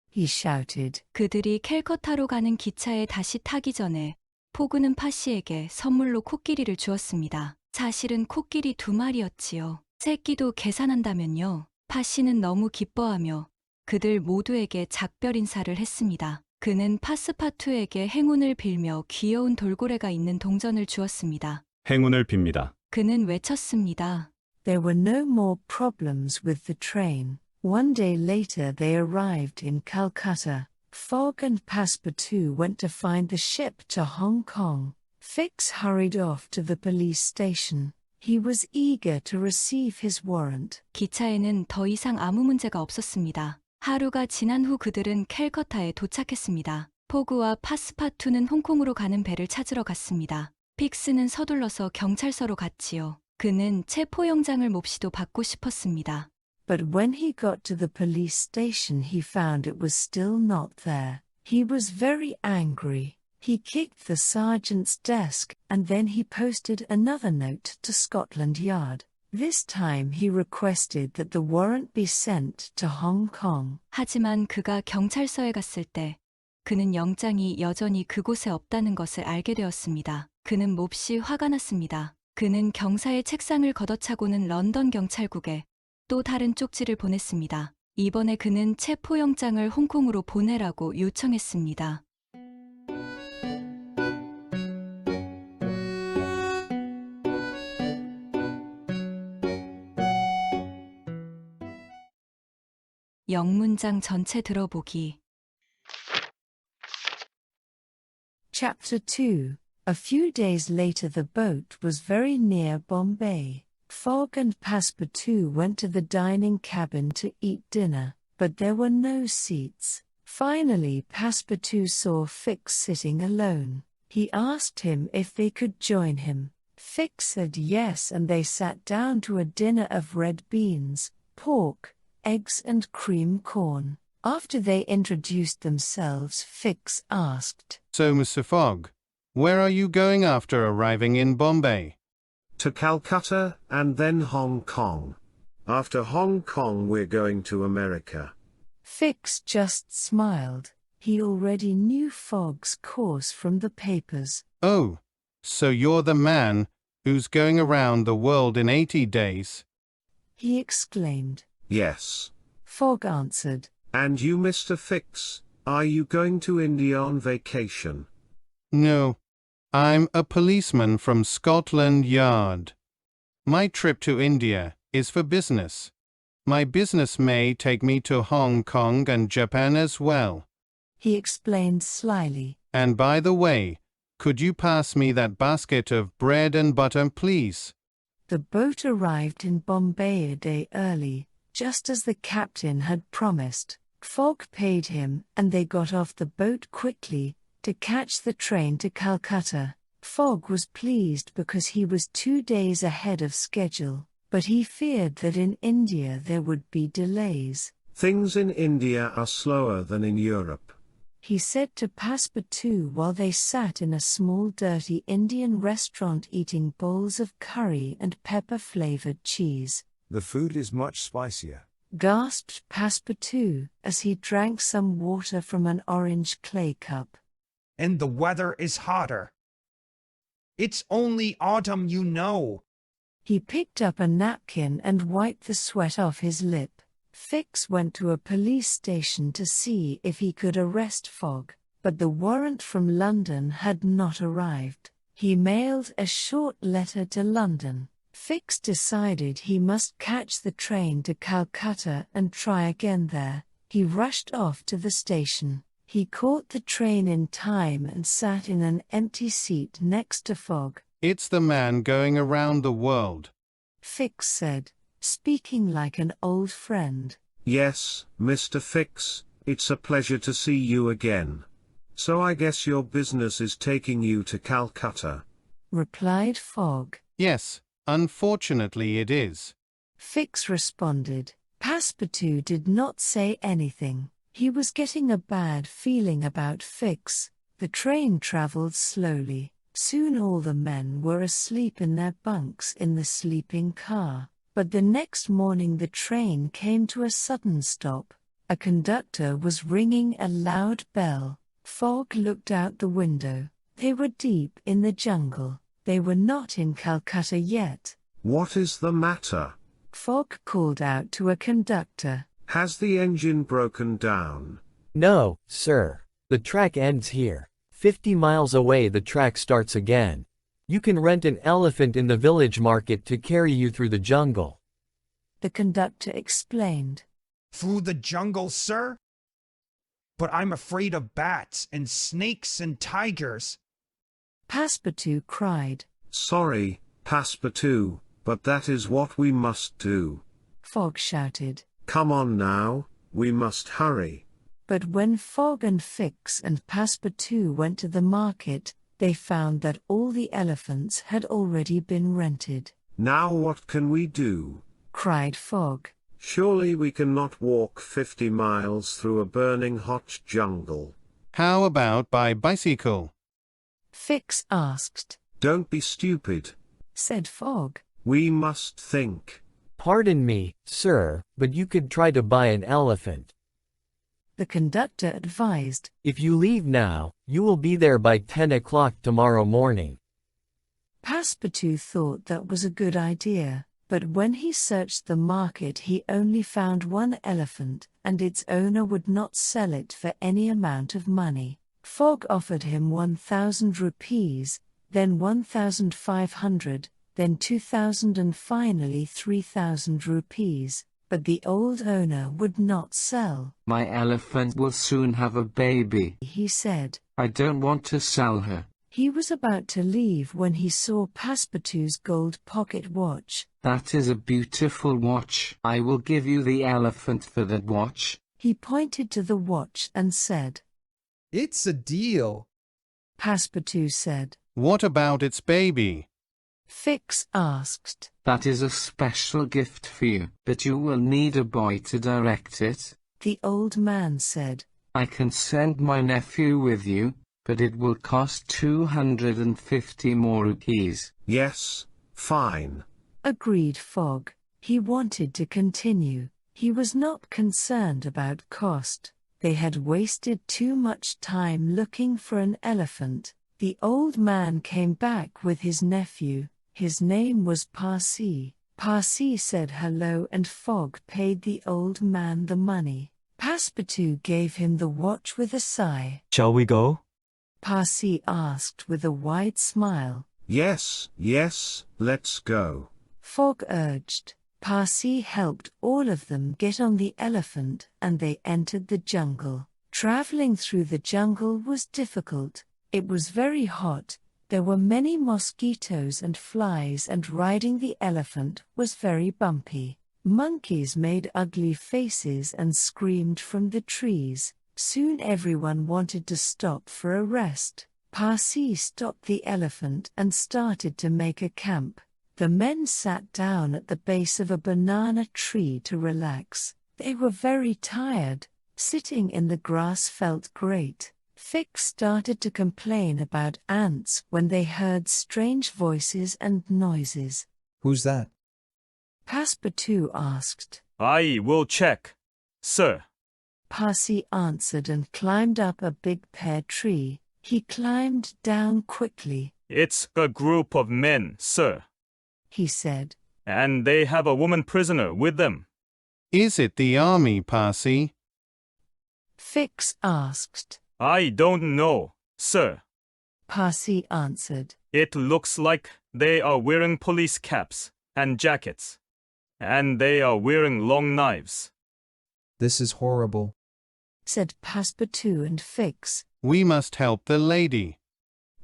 He shouted. 그들이 캘커타로 가는 기차에 다시 타기 전에 포그는 파시에게 선물로 코끼리를 주었습니다. 사실은 코끼리 2마리였지요. 새끼도 계산한다면요. 파시는 너무 기뻐하며 그들 모두에게 작별 인사를 했습니다. 그는 파스파투에게 행운을 빌며 귀여운 돌고래가 있는 동전을 주었습니다. 행운을 빕니다. 그는 외쳤습니다. There were no more problems with the train. One day later they arrived in Calcutta. Fogg and Passepartout went to find the ship to Hong Kong. Fix hurried off to the police station. He was eager to receive his warrant. 기차에는 더 이상 아무 문제가 없었습니다. 하루가 지난 후 그들은 캘커타에 도착했습니다. 포그와 파스파투는 홍콩으로 가는 배를 찾으러 갔습니다. 픽스는 서둘러서 경찰서로 갔지요. 그는 체포영장을 몹시도 받고 싶었습니다. But when he got to the police station he found it was still not there. He was very angry. He kicked the sergeant's desk and then he posted another note to Scotland Yard. This time he requested that the warrant be sent to Hong Kong. 하지만 그가 경찰서에 갔을 때 그는 영장이 여전히 그곳에 없다는 것을 알게 되었습니다. 그는 몹시 화가 났습니다. 그는 경사의 책상을 걷어차고는 런던 경찰국에 또 다른 쪽지를 보냈습니다. 이번에 그는 체포영장을 홍콩으로 보내라고 요청했습니다. 영문장 전체 들어보기. Chapter 2. A few days later the boat was very near Bombay. Fogg and Passepartout went to the dining cabin to eat dinner, but there were no seats. Finally Passepartout saw Fix sitting alone. He asked him if they could join him. Fix said yes and they sat down to a dinner of red beans, pork, eggs and cream corn. After they introduced themselves, Fix asked, So, Mr. Fogg, where are you going after arriving in Bombay? To Calcutta, and then Hong Kong. After Hong Kong we're going to America. Fix just smiled. He already knew Fogg's course from the papers. Oh, so you're the man who's going around the world in 80 days? He exclaimed. Yes. Fogg answered. And you, Mr. Fix, are you going to India on vacation? No. I'm a policeman from Scotland Yard. My trip to India is for business. My business may take me to Hong Kong and Japan as well. He explained slyly. And by the way, could you pass me that basket of bread and butter, please? The boat arrived in Bombay a day early, just as the captain had promised. Fogg paid him and they got off the boat quickly to catch the train to Calcutta. Fogg was pleased because he was 2 days ahead of schedule, but he feared that in India there would be delays. Things in India are slower than in Europe, he said to Passepartout while they sat in a small dirty Indian restaurant eating bowls of curry and pepper-flavored cheese. The food is much spicier, gasped Passepartout as he drank some water from an orange clay cup. And the weather is hotter. It's only autumn, you know. He picked up a napkin and wiped the sweat off his lip. Fix went to a police station to see if he could arrest Fogg. but the warrant from London had not arrived. He mailed a short letter to London. Fix decided he must catch the train to Calcutta and try again there. He rushed off to the station. He caught the train in time and sat in an empty seat next to Fogg. It's the man going around the world. Fix said, speaking like an old friend. Yes, Mr. Fix, it's a pleasure to see you again. So I guess your business is taking you to Calcutta, replied Fogg. Yes, unfortunately it is. Fix responded. Passepartout did not say anything. He was getting a bad feeling about Fix. The train traveled slowly. Soon all the men were asleep in their bunks in the sleeping car. But the next morning the train came to a sudden stop. A conductor was ringing a loud bell. Fogg looked out the window. They were deep in the jungle. They were not in Calcutta yet. What is the matter? Fogg called out to a conductor. Has the engine broken down? No, sir. The track ends here. 50 miles away the track starts again. You can rent an elephant in the village market to carry you through the jungle. The conductor explained. Through the jungle, sir? But I'm afraid of bats and snakes and tigers. Passepartout cried. Sorry, Passepartout, but that is what we must do. Fogg shouted. Come on now, we must hurry. But when Fogg and Fix and Passepartout went to the market, they found that all the elephants had already been rented. Now what can we do? Cried Fogg. Surely we cannot walk 50 miles through a burning hot jungle. How about by bicycle? Fix asked. Don't be stupid, said Fogg. We must think. Pardon me, sir, but you could try to buy an elephant. The conductor advised. If you leave now, you will be there by 10 o'clock tomorrow morning. Passepartout thought that was a good idea, but when he searched the market he only found one elephant, and its owner would not sell it for any amount of money. Fogg offered him 1,000 rupees, then 1,500, then 2,000 and finally 3,000 rupees. But the old owner would not sell. My elephant will soon have a baby, he said. I don't want to sell her. He was about to leave when he saw Passepartout's gold pocket watch. That is a beautiful watch. I will give you the elephant for that watch. He pointed to the watch and said, It's a deal. Passepartout said. What about its baby? Fix asked. That is a special gift for you, but you will need a boy to direct it. The old man said. I can send my nephew with you, but it will cost 250 more rupees. Yes, fine. Agreed Fogg. He wanted to continue. He was not concerned about cost. They had wasted too much time looking for an elephant. The old man came back with his nephew. His name was Parsi. Parsi said hello and Fogg paid the old man the money. Passepartout gave him the watch with a sigh. Shall we go? Parsi asked with a wide smile. Yes, let's go. Fogg urged. Parsi helped all of them get on the elephant and they entered the jungle. Traveling through the jungle was difficult. It was very hot. There were many mosquitoes and flies and riding the elephant was very bumpy. Monkeys made ugly faces and screamed from the trees. Soon everyone wanted to stop for a rest. Parsi stopped the elephant and started to make a camp. The men sat down at the base of a banana tree to relax. They were very tired. Sitting in the grass felt great. Fix started to complain about ants when they heard strange voices and noises. Who's that? Passepartout asked. I will check, sir. Parsi answered and climbed up a big pear tree. He climbed down quickly. It's a group of men, sir, he said. And they have a woman prisoner with them. Is it the army, Parsi? Fix asked. I don't know, sir. Parsi answered. It looks like they are wearing police caps and jackets. And they are wearing long knives. This is horrible. Said Passepartout and Fix. We must help the lady.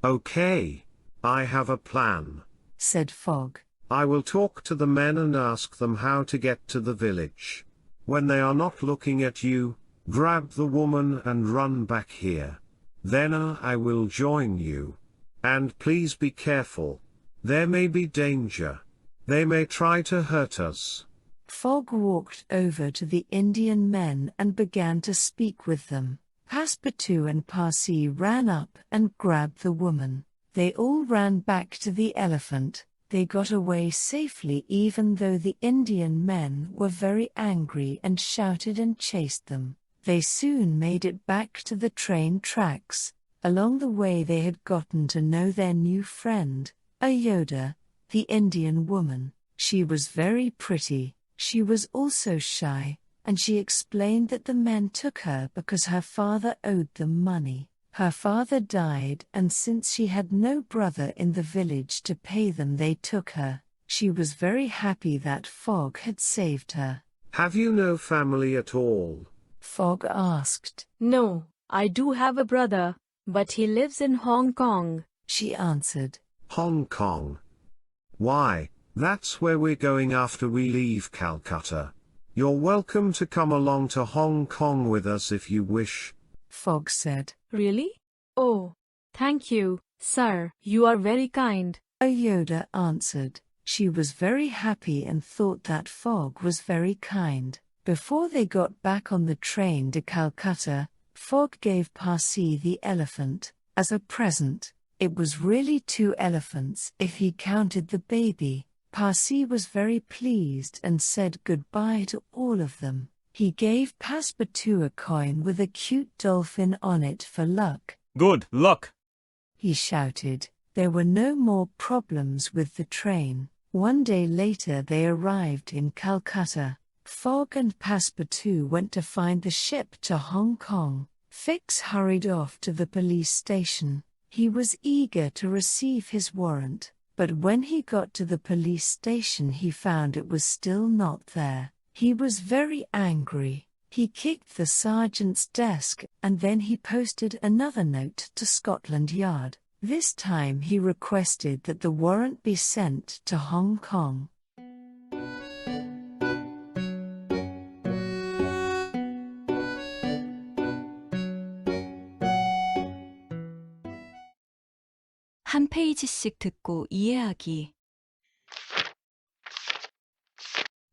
Okay, I have a plan. Said Fogg. I will talk to the men and ask them how to get to the village. When they are not looking at you, grab the woman and run back here. Then I will join you. And please be careful. There may be danger. They may try to hurt us. Fogg walked over to the Indian men and began to speak with them. Passepartout and Parsi ran up and grabbed the woman. They all ran back to the elephant. They got away safely even though the Indian men were very angry and shouted and chased them. They soon made it back to the train tracks. Along the way they had gotten to know their new friend, Ayoda, the Indian woman. She was very pretty. She was also shy, and she explained that the men took her because her father owed them money. Her father died, and since she had no brother in the village to pay them, they took her. She was very happy that Fogg had saved her. Have you no family at all? Fogg asked. No, I do have a brother, but he lives in Hong Kong. She answered. Hong Kong. Why, that's where we're going after we leave Calcutta. You're welcome to come along to Hong Kong with us if you wish. Fogg said. Really? Oh, thank you, sir. You are very kind. Ayoda answered. She was very happy and thought that Fogg was very kind. Before they got back on the train to Calcutta, Fogg gave Parsi the elephant as a present. It was really 2 elephants if he counted the baby. Parsi was very pleased and said goodbye to all of them. He gave Passepartout a coin with a cute dolphin on it for luck. Good luck! He shouted. There were no more problems with the train. One day later they arrived in Calcutta. Fogg and Passepartout went to find the ship to Hong Kong. Fix hurried off to the police station. He was eager to receive his warrant, but when he got to the police station he found it was still not there. He was very angry. He kicked the sergeant's desk, and then he posted another note to Scotland Yard. This time he requested that the warrant be sent to Hong Kong. 한 페이지씩 듣고 이해하기.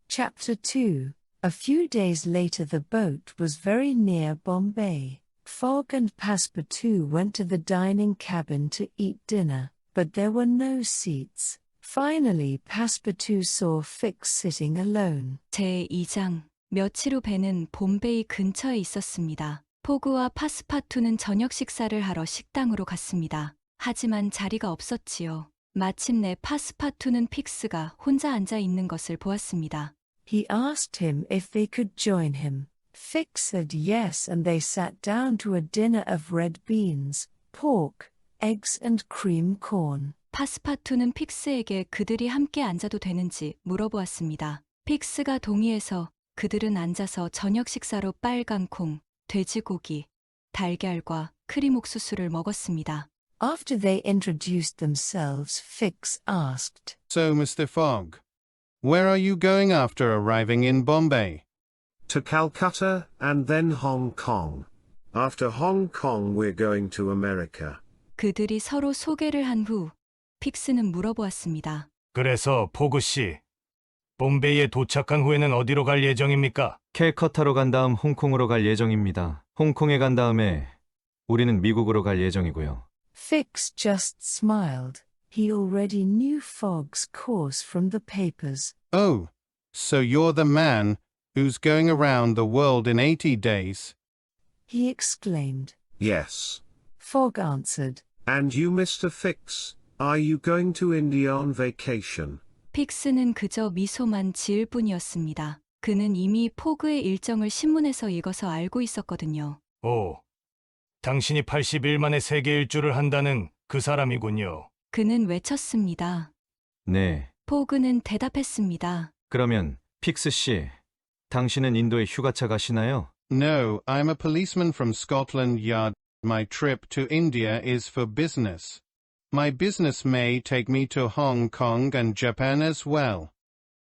Chapter 2. A few days later the boat was very near Bombay. Fogg and Passepartout went to the dining cabin to eat dinner, but there were no seats. Finally Passepartout saw Fix sitting alone. 제2장. 며칠 후 배는 봄베이 근처에 있었습니다. 포그와 파스파투는 저녁 식사를 하러 식당으로 갔습니다. 하지만 자리가 없었지요. 마침내 파스파투는 픽스가 혼자 앉아 있는 것을 보았습니다. He asked him if they could join him. Fix said yes, and they sat down to a dinner of red beans, pork, eggs and cream corn. 파스파투는 픽스에게 그들이 함께 앉아도 되는지 물어보았습니다. 픽스가 동의해서 그들은 앉아서 저녁 식사로 빨간 콩, 돼지고기, 달걀과 크림 옥수수를 먹었습니다. After they introduced themselves, Fix asked, So, Mr. Fogg, where are you going after arriving in Bombay? To Calcutta, and then Hong Kong. After Hong Kong we're going to America. 그들이 서로 소개를 한 후 픽스는 물어보았습니다. 그래서 포그 씨, bombay에 도착한 후에는 어디로 갈 예정입니까? 캘커타로 간 다음 홍콩으로 갈 예정입니다. 홍콩에 간 다음에 우리는 미국으로 갈 예정이고요. Fix just smiled. He already knew Fogg's course from the papers. Oh, so you're the man who's going around the world in 80 days? He exclaimed. Yes. Fogg answered. And you, Mr. Fix, are you going to India on vacation? 픽스는 그저 미소만 지을 뿐이었습니다. 그는 이미 포그의 일정을 신문에서 읽어서 알고 있었거든요. 오, 당신이 80일 만에 세계 일주를 한다는 그 사람이군요. 그는 외쳤습니다. 네. 포그는 대답했습니다. 그러면 픽스 씨, 당신은 인도에 휴가차 가시나요? No, I'm a policeman from Scotland Yard. My trip to India is for business. My business may take me to Hong Kong and Japan as well.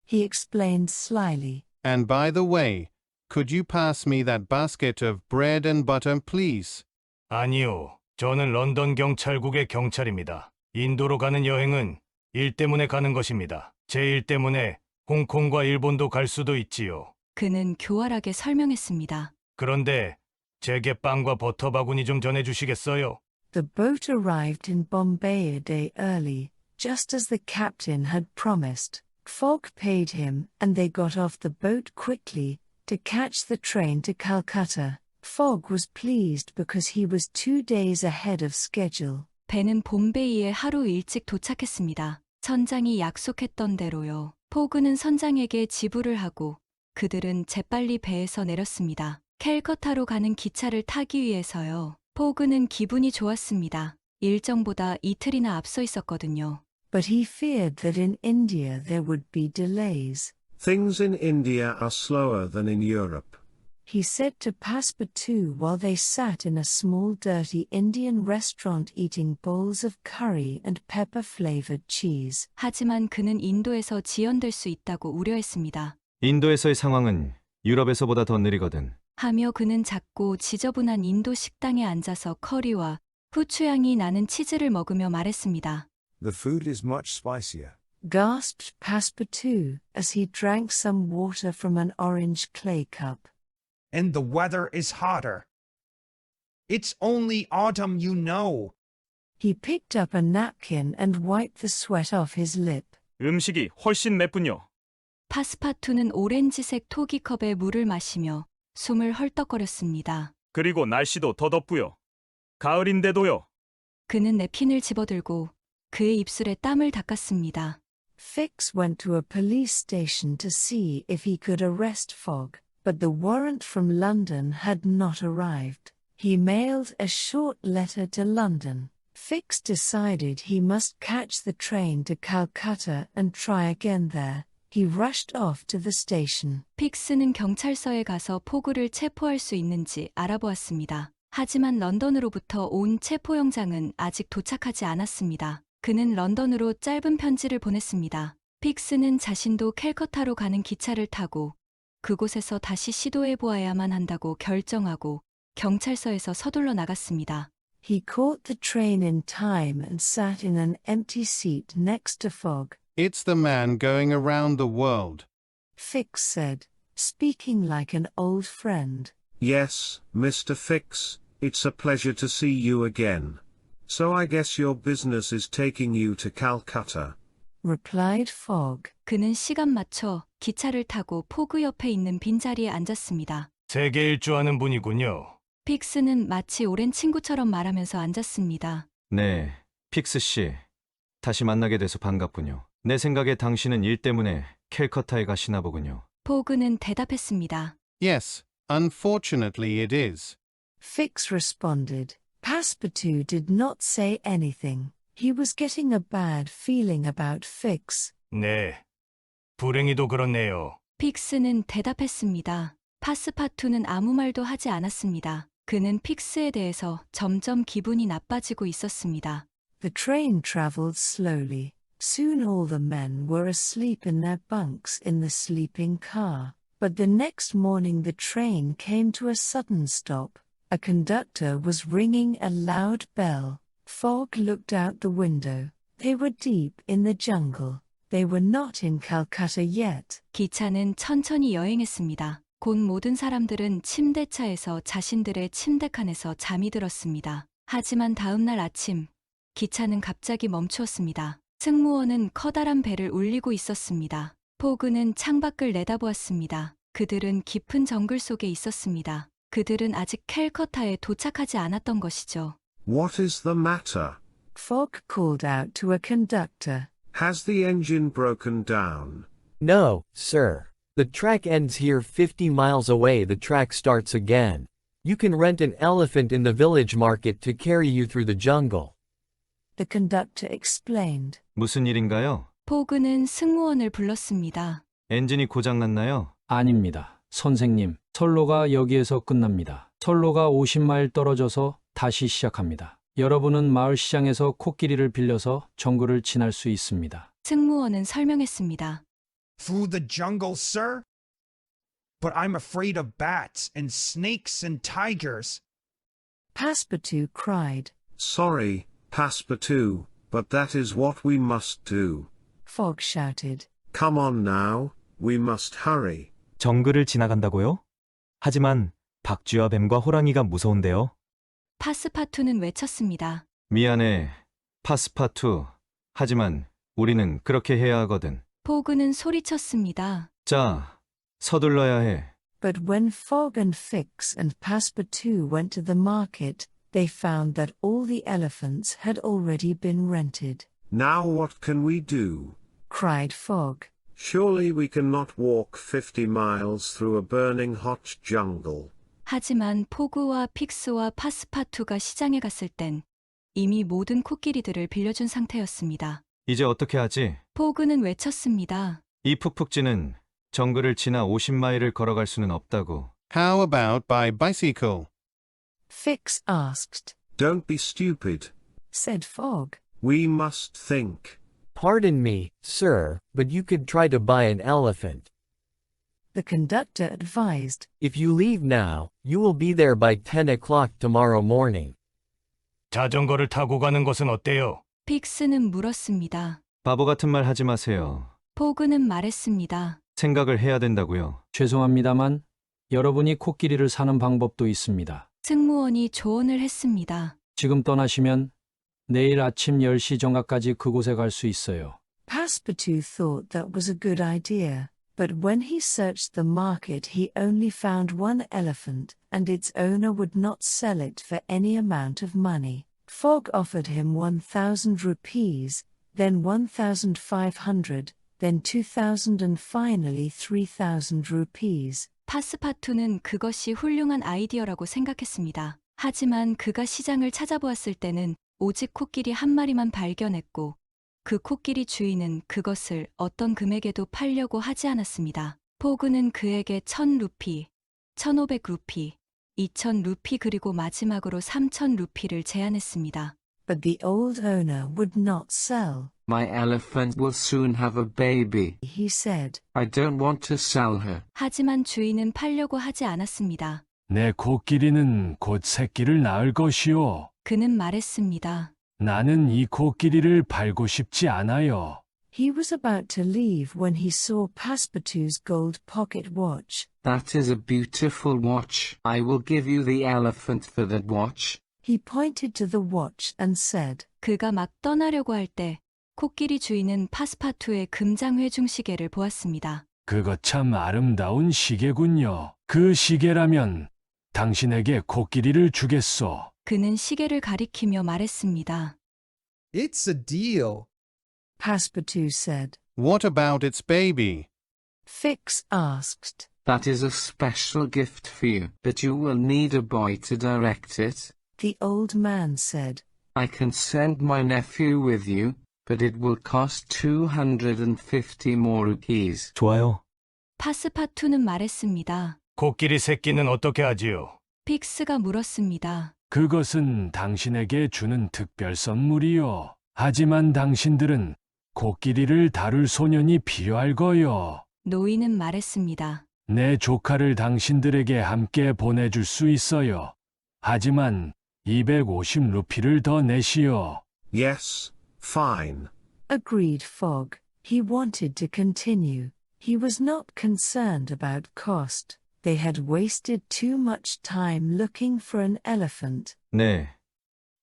He explained slyly. And by the way, could you pass me that basket of bread and butter, please? 아니요. 저는 런던 경찰국의 경찰입니다. 인도로 가는 여행은 일 때문에 가는 것입니다. 제 일 때문에 홍콩과 일본도 갈 수도 있지요. 그는 교활하게 설명했습니다. 그런데 제게 빵과 버터 바구니 좀 전해주시겠어요? The boat arrived in Bombay a day early, just as the captain had promised. Fogg paid him, and they got off the boat quickly to catch the train to Calcutta. Fogg was pleased because he was 2 days ahead of schedule. 배는 봄베이에 하루 일찍 도착했습니다. 선장이 약속했던 대로요. 포그는 선장에게 지불을 하고 그들은 재빨리 배에서 내렸습니다. 캘커타로 가는 기차를 타기 위해서요. 포그는 기분이 좋았습니다. 일정보다 이틀이나 앞서 있었거든요. But he feared that in India there would be delays. Things in India are slower than in Europe. He said to Passepartout while they sat in a small dirty Indian restaurant eating bowls of curry and pepper-flavored cheese. 하지만 그는 인도에서 지연될 수 있다고 우려했습니다. 인도에서의 상황은 유럽에서보다 더 느리거든. 하며 그는 작고 지저분한 인도 식당에 앉아서 커리와 후추향이 나는 치즈를 먹으며 말했습니다. The food is much spicier. Gasped Passepartout as he drank some water from an orange clay cup. And the weather is hotter. It's only autumn, you know. He picked up a napkin and wiped the sweat off his lip. 음식이 훨씬 맵군요. 파스파투는 오렌지색 토기컵에 물을 마시며 숨을 헐떡거렸습니다. 그리고 날씨도 더 덥고요. 가을인데도요. 그는 냅킨을 집어들고 그의 입술에 땀을 닦았습니다. Fix went to a police station to see if he could arrest Fogg, but the warrant from London had not arrived. He mailed a short letter to London. Fix decided he must catch the train to Calcutta and try again there. He rushed off to the station. 픽스는 경찰서에 가서 포그를 체포할 수 있는지 알아보았습니다. 하지만 런던으로부터 온 체포영장은 아직 도착하지 않았습니다. 그는 런던으로 짧은 편지를 보냈습니다. 픽스는 자신도 캘커타로 가는 기차를 타고 그곳에서 다시 시도해보아야만 한다고 결정하고 경찰서에서 서둘러 나갔습니다. He caught the train in time and sat in an empty seat next to Fogg. It's the man going around the world. Fix said, speaking like an old friend. Yes, Mr. Fix, it's a pleasure to see you again. So I guess your business is taking you to Calcutta. Replied Fogg. 그는 시간 맞춰 기차를 타고 포그 옆에 있는 빈자리에 앉았습니다. 세계 일주하는 분이군요. 픽스는 마치 오랜 친구처럼 말하면서 앉았습니다. 네, 픽스 씨. 다시 만나게 돼서 반갑군요. 내 생각에 당신은 일 때문에 캘커타에 가시나 보군요. 포그는 대답했습니다. Yes, unfortunately it is. Fix responded. Passepartout did not say anything. He was getting a bad feeling about Fix. 네, 불행히도 그렇네요. 픽스는 대답했습니다. 파스파투는 아무 말도 하지 않았습니다. 그는 픽스에 대해서 점점 기분이 나빠지고 있었습니다. The train traveled slowly. Soon all the men were asleep in their bunks in the sleeping car. But the next morning the train came to a sudden stop. A conductor was ringing a loud bell. Fogg looked out the window. They were deep in the jungle. They were not in Calcutta yet. 기차는 천천히 여행했습니다. 곧 모든 사람들은 침대차에서 자신들의 침대칸에서 잠이 들었습니다. 하지만 다음 날 아침, 기차는 갑자기 멈추었습니다. 승무원은 커다란 배를 울리고 있었습니다. 포그는 창밖을 내다보았습니다. 그들은 깊은 정글 속에 있었습니다. 그들은 아직 캘커타에 도착하지 않았던 것이죠. What is the matter? Fogg called out to a conductor. Has the engine broken down? No, sir. The track ends here 50 miles away. The track starts again. You can rent an elephant in the village market to carry you through the jungle. The conductor explained. 무슨 일인가요? 포그는 승무원을 불렀습니다. 엔진이 고장났나요? 아닙니다. 선생님, 선로가 여기에서 끝납니다. 선로가 50마일 떨어져서 다시 시작합니다. 여러분은 마을 시장에서 코끼리를 빌려서 정글을 지날 수 있습니다. 승무원은 설명했습니다. Through the jungle, sir? But I'm afraid of bats and snakes and tigers. Passepartout cried. Sorry, Passepartout, but that is what we must do. Fogg shouted. Come on now, we must hurry. 정글을 지나간다고요? 하지만 박쥐와 뱀과 호랑이가 무서운데요. 파스파투는 외쳤습니다. 미안해, 파스파투. 하지만 우리는 그렇게 해야 하거든. 포그는 소리쳤습니다. 자, 서둘러야 해. But when Fogg and Fix and Passepartout went to the market, they found that all the elephants had already been rented. Now what can we do? Cried Fogg. Surely we cannot walk 50 miles through a burning hot jungle. 하지만 포그와 픽스와 파스파투가 시장에 갔을 땐 이미 모든 코끼리들을 빌려준 상태였습니다. 이제 어떻게 하지? 포그는 외쳤습니다. 이 푹푹지는 정글을 지나 50마일을 걸어갈 수는 없다고. How about by bicycle? Fix asked. Don't be stupid. Said Fogg. We must think. Pardon me, sir, but you could try to buy an elephant. The conductor advised. If you leave now, you will be there by 10 o'clock tomorrow morning. 자전거를 타고 가는 것은 어때요? 픽스는 물었습니다. 바보 같은 말 하지 마세요. 포그는 말했습니다. 생각을 해야 된다고요. 죄송합니다만 여러분이 코끼리를 사는 방법도 있습니다. 승무원이 조언을 했습니다. 지금 떠나시면 내일 아침 10시 정각까지 그곳에 갈 수 있어요. Passepartout thought that was a good idea, but when he searched the market he only found one elephant, and its owner would not sell it for any amount of money. Fogg offered him 1,000 rupees, then 1,500, then 2,000 and finally 3,000 rupees. 파스파투는 그것이 훌륭한 아이디어라고 생각했습니다. 하지만 그가 시장을 찾아보았을 때는 오직 코끼리 한 마리만 발견했고 그 코끼리 주인은 그것을 어떤 금액에도 팔려고 하지 않았습니다. 포그는 그에게 1,000루피, 1,500루피, 2,000루피 그리고 마지막으로 3,000루피를 제안했습니다. But the old owner would not sell. My elephant will soon have a baby, he said. I don't want to sell her. 하지만 주인은 팔려고 하지 않았습니다. 내 코끼리는 곧 새끼를 낳을 것이오. 그는 말했습니다. 나는 이 코끼리를 팔고 싶지 않아요. He was about to leave when he saw Passepartout's gold pocket watch. That is a beautiful watch. I will give you the elephant for that watch. He pointed to the watch and said. 그가 막 떠나려고 할 때 코끼리 주인은 파스파투의 금장 회중 시계를 보았습니다. 그거 참 아름다운 시계군요. 그 시계라면 당신에게 코끼리를 주겠소. 그는 시계를 가리키며 말했습니다. It's a deal. Passepartout said. What about its baby? Fix asked. That is a special gift for you, but you will need a boy to direct it. The old man said. I can send my nephew with you, but it will cost 250 more rupees. 좋아요. 파스파투는 말했습니다. 코끼리 새끼는 어떻게 하지요? 픽스가 물었습니다. 그것은 당신에게 주는 특별 선물이요. 하지만 당신들은 코끼리를 다룰 소년이 필요할 거요. 노인은 말했습니다. 내 조카를 당신들에게 함께 보내줄 수 있어요. 하지만 250루피를 더 내시오. Yes, fine. Agreed Fogg. He wanted to continue. He was not concerned about cost. They had wasted too much time looking for an elephant. 네,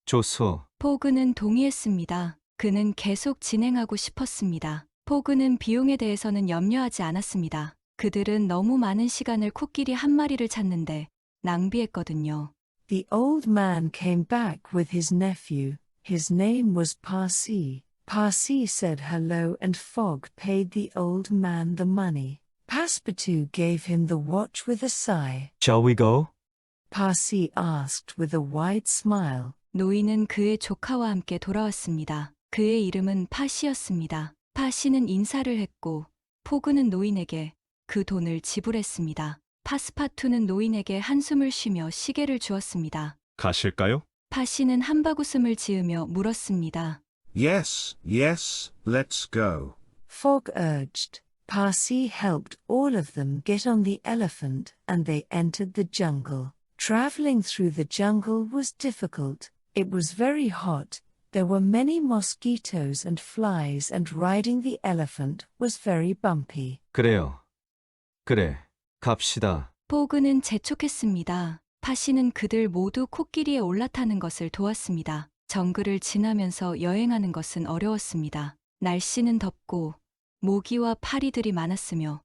좋소. 포그는 동의했습니다. 그는 계속 진행하고 싶었습니다. 포그는 비용에 대해서는 염려하지 않았습니다. 그들은 너무 많은 시간을 코끼리 한 마리를 찾는데 낭비했거든요. The old man came back with his nephew. His name was Parsi. Parsi said hello and Fogg paid the old man the money. Passepartout gave him the watch with a sigh. Shall we go? Parsi asked with a wide smile. 노인은 그의 조카와 함께 돌아왔습니다. 그의 이름은 파시였습니다. 파시는 인사를 했고 포그는 노인에게 그 돈을 지불했습니다. 파스파투는 노인에게 한숨을 쉬며 시계를 주었습니다. 가실까요? 파시는 한바구음을 지으며 물었습니다. Yes, yes, let's go. Fogg urged. Parsi helped all of them get on the elephant and they entered the jungle. Traveling through the jungle was difficult. It was very hot. There were many mosquitoes and flies and riding the elephant was very bumpy. 그래요. 그래, 갑시다. 포그는 재촉했습니다. 파시는 그들 모두 코끼리에 올라타는 것을 도왔습니다. 정글을 지나면서 여행하는 것은 어려웠습니다. 날씨는 덥고 모기와 파리들이 많았으며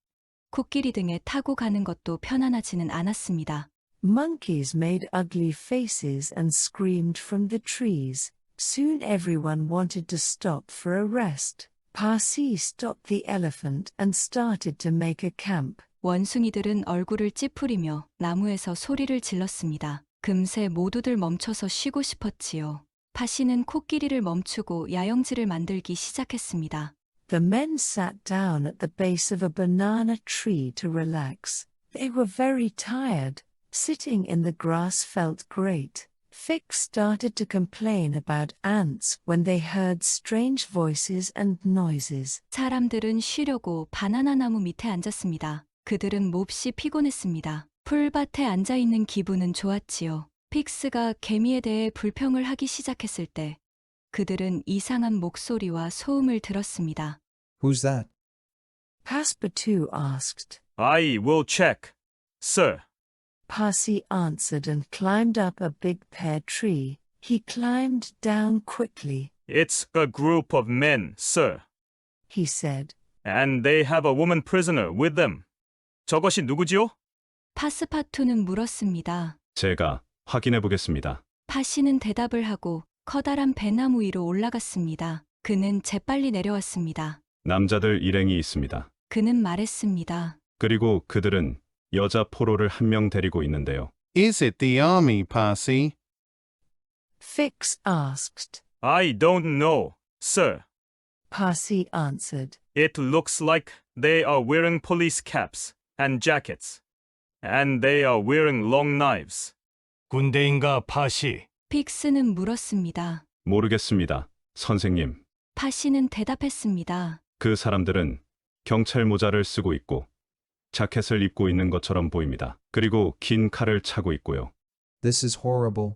코끼리 등에 타고 가는 것도 편안하지는 않았습니다. Monkeys made ugly faces and screamed from the trees. Soon everyone wanted to stop for a rest. Parsi stopped the elephant and started to make a camp. 원숭이들은 얼굴을 찌푸리며 나무에서 소리를 질렀습니다. 금세 모두들 멈춰서 쉬고 싶었지요. 파시는 코끼리를 멈추고 야영지를 만들기 시작했습니다. The men sat down at the base of a banana tree to relax. They were very tired. Sitting in the grass felt great. Fix started to complain about ants when they heard strange voices and noises. 사람들은 쉬려고 바나나 나무 밑에 앉았습니다. 그들은 몹시 피곤했습니다. 풀밭에 앉아있는 기분은 좋았지요. 픽스가 개미에 대해 불평을 하기 시작했을 때 그들은 이상한 목소리와 소음을 들었습니다. Who's that? Passepartout asked. I will check, sir. Parsi answered and climbed up a big pear tree. He climbed down quickly. It's a group of men, sir. He said. And they have a woman prisoner with them. 저것이 누구지요? 파스파투는 물었습니다. 제가 확인해 보겠습니다. 파시는 대답을 하고 커다란 배나무 위로 올라갔습니다. 그는 재빨리 내려왔습니다. 남자들 일행이 있습니다. 그는 말했습니다. 그리고 그들은 여자 포로를 한 명 데리고 있는데요. Is it the army, Parsi? Fix asked. I don't know, sir. Parsi answered. It looks like they are wearing police caps and jackets. And they are wearing long knives. 군대인가 파시? 픽스는 물었습니다. 모르겠습니다, 선생님. 파시는 대답했습니다. 그 사람들은 경찰 모자를 쓰고 있고 자켓을 입고 있는 것처럼 보입니다. 그리고 긴 칼을 차고 있고요. This is horrible.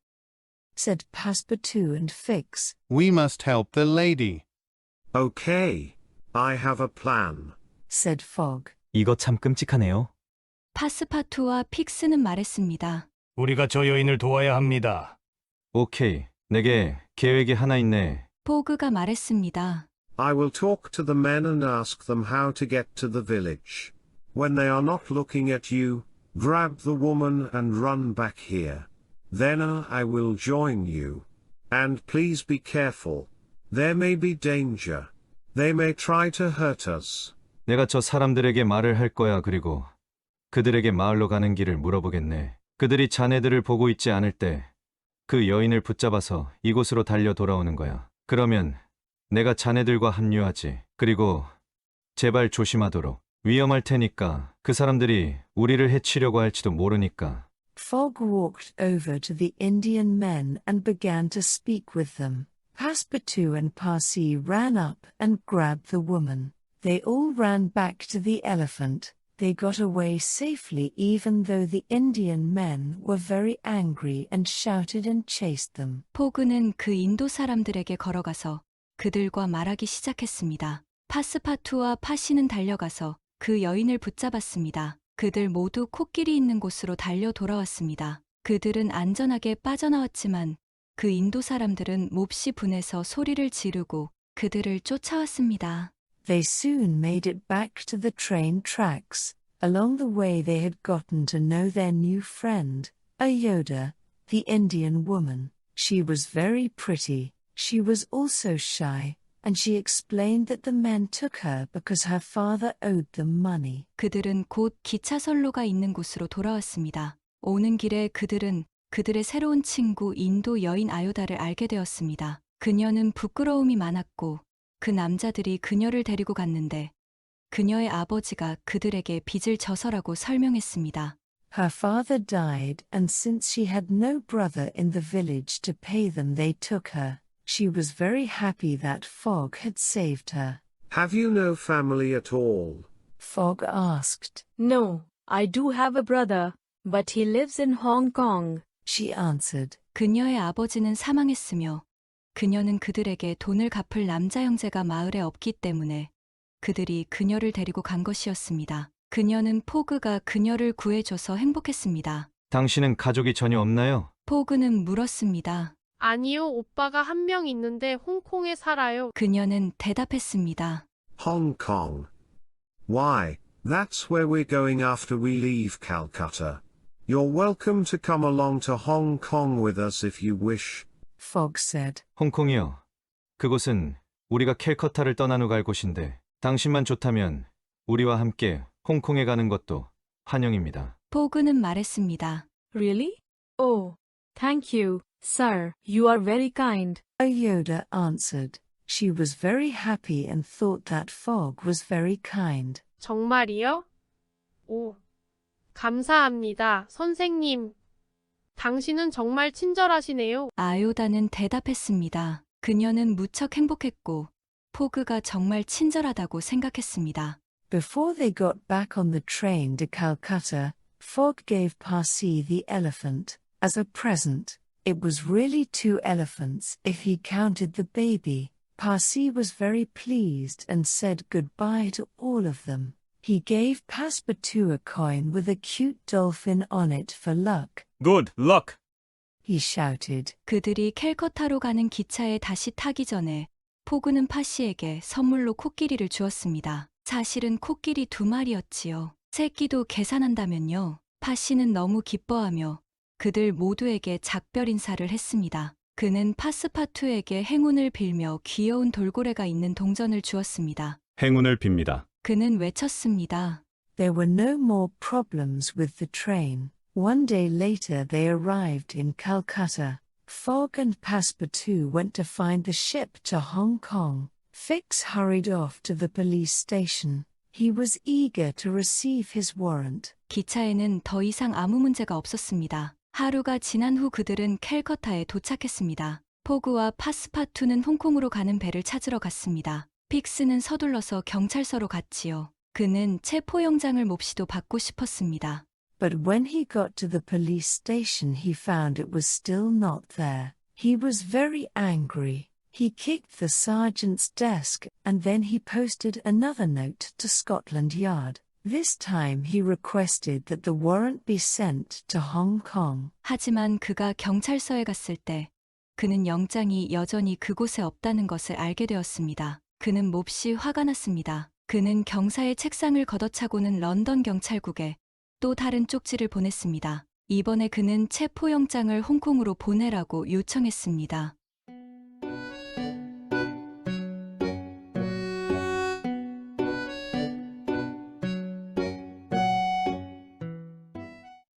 Said Passepartout and Fix. We must help the lady. Okay, I have a plan. Said Fogg. 이거 참 끔찍하네요. 파스파투와 픽스는 말했습니다. 우리가 저 여인을 도와야 합니다. 오케이, 내게 계획이 하나 있네. 포그가 말했습니다. I will talk to the men and ask them how to get to the village. When they are not looking at you, grab the woman and run back here. Then I will join you. And please be careful. There may be danger. They may try to hurt us. 내가 저 사람들에게 말을 할 거야. 그리고 그들에게 마을로 가는 길을 물어보겠네. 그들이 자네들을 보고 있지 않을 때 그 여인을 붙잡아서 이곳으로 달려 돌아오는 거야. 그러면 내가 자네들과 합류하지. 그리고 제발 조심하도록. 위험할 테니까. 그 사람들이 우리를 해치려고 할지도 모르니까. Fogg walked over to the Indian men and began to speak with them. Passepartout and Parsi ran up and grabbed the woman. They all ran back to the elephant. They got away safely even though the Indian men were very angry and shouted and chased them. 포그는 그 인도 사람들에게 걸어가서 그들과 말하기 시작했습니다. 파스파투와 파시는 달려가서 그 여인을 붙잡았습니다. 그들 모두 코끼리 있는 곳으로 달려 돌아왔습니다. 그들은 안전하게 빠져나왔지만 그 인도 사람들은 몹시 분해서 소리를 지르고 그들을 쫓아왔습니다. They soon made it back to the train tracks. Along the way they had gotten to know their new friend, Ayoda, the Indian woman. She was very pretty. She was also shy, and she explained that the men took her because her father owed them money. 그들은 곧 기차선로가 있는 곳으로 돌아왔습니다. 오는 길에 그들은 그들의 새로운 친구 인도 여인 아요다를 알게 되었습니다. 그녀는 부끄러움이 많았고 그 남자들이 그녀를 데리고 갔는데 그녀의 아버지가 그들에게 빚을 져서라고 설명했습니다. Her father died, and since she had no brother in the village to pay them, they took her. She was very happy that Fogg had saved her. Have you no family at all? Fogg asked. No, I do have a brother, but he lives in Hong Kong. She answered. 그녀의 아버지는 사망했으며 그녀는 그들에게 돈을 갚을 남자 형제가 마을에 없기 때문에 그들이 그녀를 데리고 간 것이었습니다. 그녀는 포그가 그녀를 구해줘서 행복했습니다. 당신은 가족이 전혀 없나요? 포그는 물었습니다. 아니요, 오빠가 한 명 있는데 홍콩에 살아요. 그녀는 대답했습니다. Hong Kong. Why, that's where we're going after we leave Calcutta. You're welcome to come along to Hong Kong with us if you wish. Fogg said. 홍콩이요. 그곳은 우리가 캘커타를 떠난 후 갈 곳인데 당신만 좋다면 우리와 함께 홍콩에 가는 것도 환영입니다. 포그는 말했습니다. Really? Oh, thank you, sir. You are very kind. Ayoda answered. She was very happy and thought that Fogg was very kind. 정말이요? 오, 감사합니다, 선생님. 당신은 정말 친절하시네요. 아요다는 대답했습니다. 그녀는 무척 행복했고 포그가 정말 친절하다고 생각했습니다. Before they got back on the train to Calcutta, Fogg gave Parsi the elephant as a present. It was really 2 elephants if he counted the baby. Parsi was very pleased and said goodbye to all of them. He gave Passepartout a coin with a cute dolphin on it for luck. Good luck. He shouted. 그들이 캘커타로 가는 기차에 다시 타기 전에 포그는 파시에게 선물로 코끼리를 주었습니다. 사실은 코끼리 2마리였지요. 새끼도 계산한다면요. 파시는 너무 기뻐하며 그들 모두에게 작별 인사를 했습니다. 그는 파스파투에게 행운을 빌며 귀여운 돌고래가 있는 동전을 주었습니다. 행운을 빕니다. 그는 외쳤습니다. There were no more problems with the train. One day later they arrived in Calcutta. Fogg and Passepartout went to find the ship to Hong Kong. Fix hurried off to the police station. He was eager to receive his warrant. 기차에는 더 이상 아무 문제가 없었습니다. 하루가 지난 후 그들은 캘커타에 도착했습니다. 포그와 파스파투는 홍콩으로 가는 배를 찾으러 갔습니다. 픽스는 서둘러서 경찰서로 갔지요. 그는 체포영장을 몹시도 받고 싶었습니다. But when he got to the police station he found it was still not there. He was very angry. He kicked the sergeant's desk and then he posted another note to Scotland Yard. This time he requested that the warrant be sent to Hong Kong. 하지만 그가 경찰서에 갔을 때 그는 영장이 여전히 그곳에 없다는 것을 알게 되었습니다. 그는 몹시 화가 났습니다. 그는 경사의 책상을 걷어차고는 런던 경찰국에 또 다른 쪽지를 보냈습니다. 이번에 그는 체포영장을 홍콩으로 보내라고 요청했습니다.